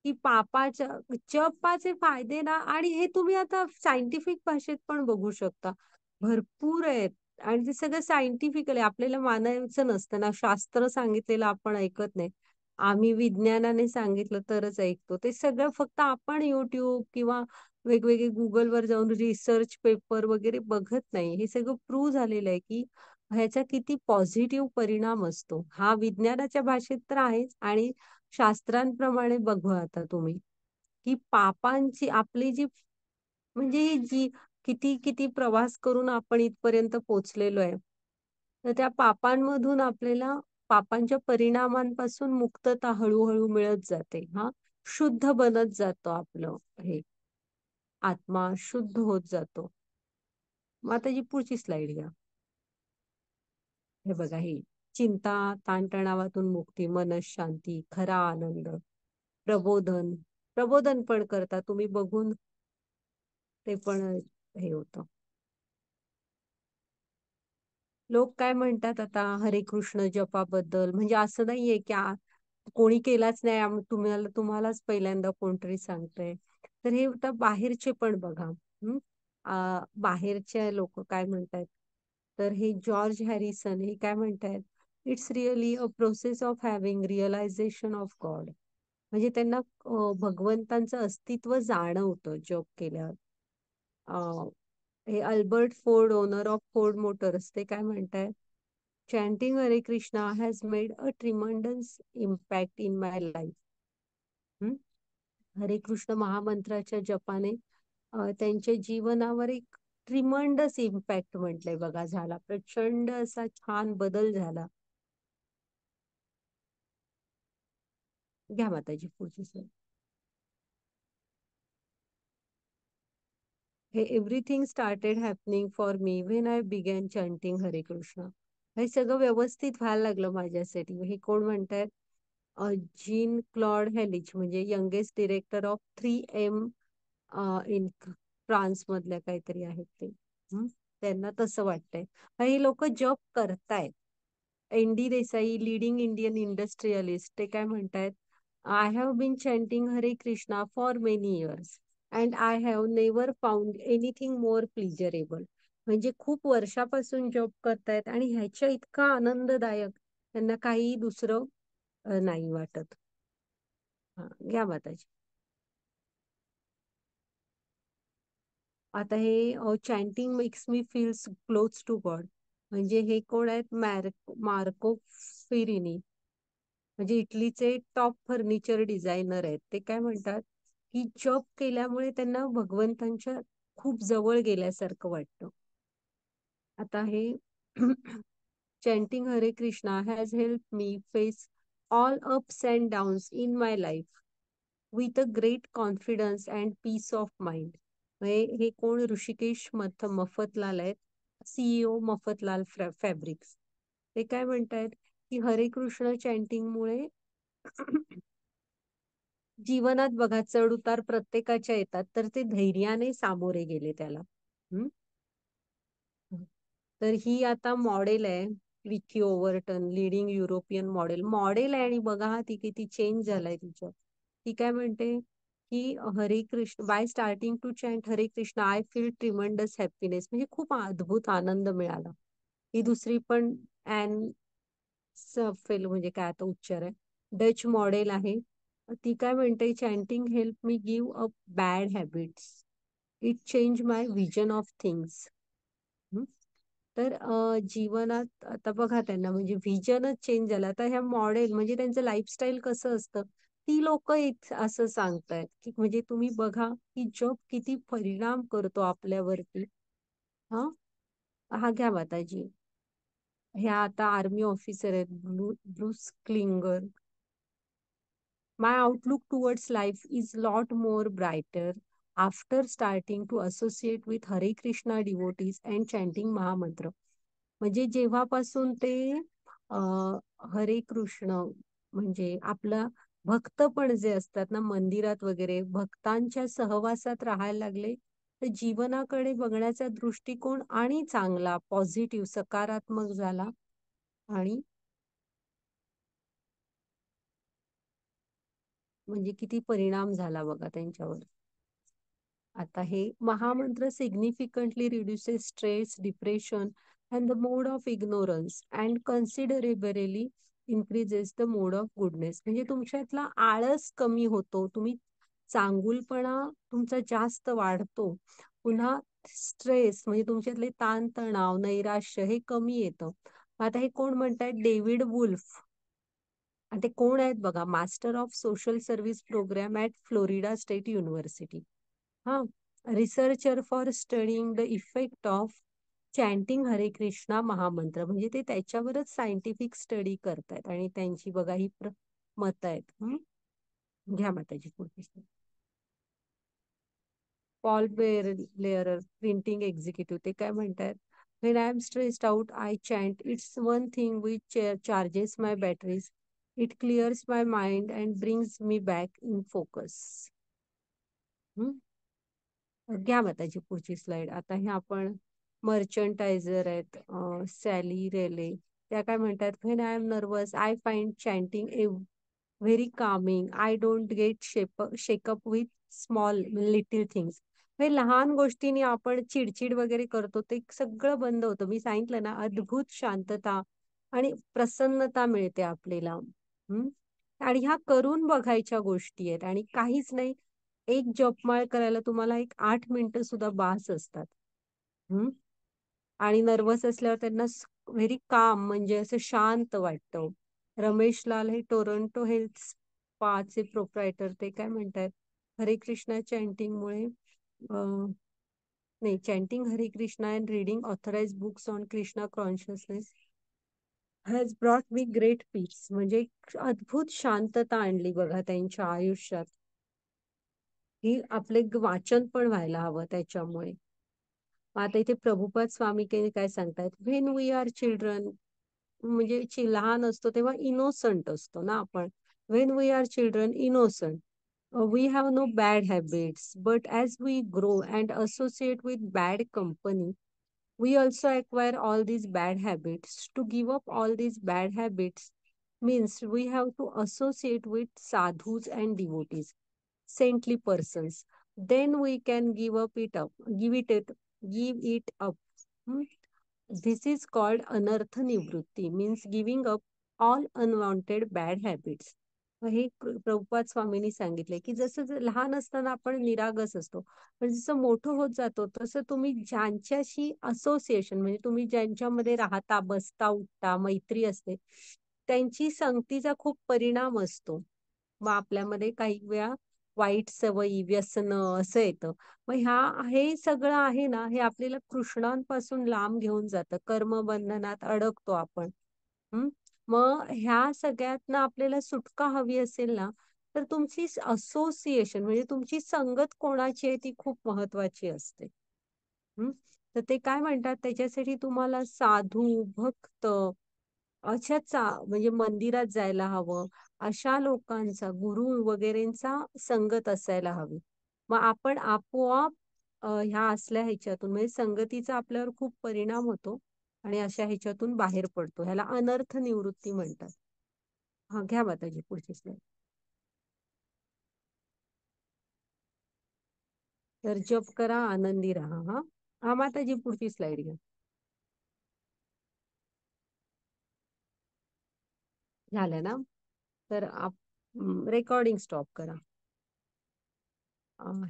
Speaker 1: की पापाच्या जपाचे फायदे ना, आणि हे तुम्ही आता सायंटिफिक भाषेत पण बघू शकता, भरपूर आहेत. आणि ते सगळं सायंटिफिकली आपल्याला मानायचं नसतं ना, शास्त्र सांगितलेलं आपण ऐकत नाही. आम्ही विज्ञानाने सांगितलं तरच ऐकतो. ते सगळं फक्त आपण युट्यूब किंवा वेगवेगळे गुगलवर जाऊन रिसर्च पेपर वगैरे बघत नाही. हे सगळं प्रूव्ह झालेलं आहे की ह्याचा किती पॉझिटिव्ह परिणाम असतो. हा विज्ञानाच्या भाषेत तर आहेच, आणि शास्त्रांप्रमाणे बघू आता तुम्ही की पापांची आपली जी म्हणजे ही जी किती किती प्रवास करून आपण इथपर्यंत पोहोचलेलो आहे, तर त्या पापांमधून आपल्याला पापांच्या परिणामांपासून मुक्तता हळूहळू मिळत जाते. हा शुद्ध बनत जातो आपलं हे आत्मा शुद्ध होत जातो. मग आता जी पुढची स्लाइड घ्या. हे बघा, ही चिंता ताणतणावातून मुक्ती, मनशांती, खरा आनंद, प्रबोधन. प्रबोधन पण करता तुम्ही बघून, ते पण हे होतं. लोक काय म्हणतात आता हरे कृष्ण जपाबद्दल, म्हणजे असं नाहीये की कोणी केलाच नाही, तुम्हालाच पहिल्यांदा कोणतरी सांगतंय. तर हे आता बाहेरचे पण बघा. बाहेरचे लोक काय म्हणतात, तर हे जॉर्ज हॅरिसन हे काय म्हणतात, it's really a process of having realization of God. म्हणजे त्यांना भगवंतांचं अस्तित्व जाणवतं जप केल्यावर. हे Albert Ford, owner of Ford Motors, ते काय म्हणतात, chanting Hare Krishna has made a tremendous impact in my life. Hare Krishna महामंत्राच्या जपाने त्यांच्या जीवनावर एक ट्रिमंडस इम्पॅक्ट म्हटलंय बघा झाला, प्रचंड असा छान बदल झाला. घ्या माताजी पुढची slide. हे everything started happening for me when I begin chanting हरे कृष्ण. हे सगळं व्यवस्थित व्हायला लागलं माझ्यासाठी. हे कोण म्हणतात? जीन क्लॉड हेलिच, म्हणजे youngest director of 3M in France मधल्या काहीतरी आहेत ते. त्यांना तसं वाटतंय. हे लोक जॉब करतायत. ND Desai, leading Indian industrialist, ते काय म्हणतायत? I have been chanting Hare Krishna for many years and I have never found anything more pleasurable. म्हणजे खूप वर्षापासून जॉब करतायत आणि ह्याच्या इतका आनंददायक त्यांना काही दुसरं नाही वाटत. हा, घ्या माताजी. आता हे chanting makes me feels close to God. म्हणजे हे कोण आहेत? मार्को फेरिनी, म्हणजे इटलीचे टॉप फर्निचर डिझायनर आहेत. ते काय म्हणतात की जॉब केल्यामुळे त्यांना भगवंतांच्या खूप जवळ गेल्यासारखं वाटतं. आता हे chanting Hare Krishna has help me face all ups and downs in my life with a great confidence and peace of mind. हे कोण? ऋषिकेश मफतलाल आहेत, CEO मफतलाल फॅब्रिक्स. ते काय म्हणतायत की हरे कृष्ण चॅन्टिंग मुळे जीवनात बघा चढ उतार प्रत्येकाच्या येतात, तर ते धैर्याने सामोरे गेले त्याला. तर ही आता मॉडेल आहे, विकी ओव्हरटन, लिडिंग युरोपियन मॉडेल आहे. आणि बघा हा ती किती चेंज झालाय तिच्यात. ती काय म्हणते की Hare Krishna, by starting to chant Hare Krishna I feel tremendous happiness, म्हणजे खूप अद्भुत आनंद मिळाला. ही दुसरी पण ॲन सफेल, म्हणजे काय आता उच्चार आहे, डच मॉडेल आहे. ती काय म्हणते? Chanting help me give up bad habits, it change my vision of things. तर जीवनात आता बघा त्यांना म्हणजे व्हिजनच चेंज झाला. आता ह्या मॉडेल म्हणजे त्यांचं लाईफस्टाईल कसं असतं, ती लोक असं सांगतायत की म्हणजे तुम्ही बघा की जॉब किती परिणाम करतो आपल्यावरती. हा, हा घ्या माताजी. ह्या आता आर्मी ऑफिसर आहेत, Bruce Klinger. My outlook towards life is lot more brighter after starting to associate with Hare Krishna devotees and chanting Mahamantra. म्हणजे जेव्हापासून ते हरे कृष्ण, म्हणजे आपला भक्त पण जे असतात ना मंदिरात वगैरे, भक्तांच्या सहवासात राहायला लागले, तर जीवनाकडे बघण्याचा दृष्टिकोन आणि चांगला, पॉझिटिव्ह, सकारात्मक झाला. आणि म्हणजे किती परिणाम झाला बघा त्यांच्यावर. आता हे महामंत्र significantly reduces stress, depression and the mode of ignorance and considerably increases the mode of goodness. म्हणजे तुमच्यातला आळस कमी होतो, तुम्ही चांगुलपणा तुमचा जास्त वाढतो. पुन्हा स्ट्रेस म्हणजे तुमच्यातले ताणतणाव, नैराश्य हे कमी येतं. आता हे कोण म्हणतात? David Wolf. आणि ते कोण आहेत बघा? Master of social service program at Florida State University. हा, researcher for studying the effect of chanting Hare Krishna महामंत्र. म्हणजे ते त्याच्यावरच सायंटिफिक स्टडी करतायत आणि त्यांची बघा ही मत आहेत. घ्या माताजी पुढची. पॉल ब्लेअर, प्रिंटिंग एक्झिक्युटिव्ह, ते काय म्हणतात? When I am stressed out, I chant. It's one thing which charges my batteries. It clears my mind and brings me back in focus. घ्या माताजी पुढची स्लाइड. आता हे आपण मर्चंटायझर आहेत, सॅली रेले. त्या काय म्हणतात? When I am nervous, I find chanting a very calming. I don't get shake up with small little things. हे लहान गोष्टींनी आपण चिडचिड वगैरे करतो, ते सगळं बंद होतं. मी सांगितलं ना, अद्भुत शांतता आणि प्रसन्नता मिळते आपल्याला. आणि ह्या करून बघायच्या गोष्टी आहेत आणि काहीच नाही. एक जपमाळ करायला तुम्हाला 8 मिनिटं सुद्धा बास असतात. आणि नर्वस असल्यावर त्यांना व्हेरी काम, म्हणजे असं शांत वाटतं. रमेश लाल हे टोरंटो हेल्थ स्पाचे प्रोप्रायटर, ते काय म्हणतात? हरे कृष्णा चॅन्टिंग मुळे नाही, chanting Hare Krishna and reading authorise books on Krishna consciousness has brought me great peace. म्हणजे एक अद्भुत शांतता आणली बघा त्यांच्या आयुष्यात. ही आपले वाचन पण व्हायला हवं त्याच्यामुळे. आता इथे प्रभुपाद स्वामी काय सांगतायत, व्हेन वी आर चिल्ड्रन, म्हणजे लहान असतो तेव्हा इनोसंट असतो ना आपण. When we are children innocent, we have no bad habits, but as we grow and associate with bad company, we also acquire all these bad habits. To give up all these bad habits means we have to associate with sadhus and devotees, saintly persons. Then we can give it up. Hmm? This is called anartha nivrutti, means giving up all unwanted bad habits. हे प्रभुपाद स्वामींनी सांगितले की जसं लहान असताना आपण निरागस असतो, पण जसं मोठं होत जातो तसं तुम्ही ज्यांच्याशी असोसिएशन, म्हणजे तुम्ही ज्यांच्यामध्ये राहता, बसता, उठता, मैत्री असते, त्यांची संगतीचा खूप परिणाम असतो. मग आपल्यामध्ये काही वेळा वाईट सवयी, व्यसन असं येतं. मग हे सगळं आहे ना, हे आपल्याला कृष्णांपासून लांब घेऊन जातं. कर्मबंधनात अडकतो आपण. हम्म. मग ह्या सगळ्यातनं आपल्याला सुटका हवी असेल ना, तर तुमची असोसिएशन, म्हणजे तुमची संगत कोणाची आहे ती खूप महत्वाची असते. तर ते काय म्हणतात, त्याच्यासाठी तुम्हाला साधू, भक्त म्हणजे मंदिरात जायला हवं, अशा लोकांचा, गुरु वगैरेंचा संगत असायला हवी. मग आपण आपोआप ह्या असल्या ह्याच्यातून, म्हणजे संगतीचा आपल्यावर खूप परिणाम होतो आणि अशा ह्याच्यातून बाहेर पडतो. ह्याला अनर्थ निवृत्ती म्हणतात. हा, घ्या माताजी पुढची स्लाईड. तर जप करा, आनंदी राहा. हा हा माताजी पुढची स्लाईड घ्या. झालं ना? तर रेकॉर्डिंग स्टॉप करा.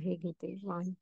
Speaker 1: हे घेते 1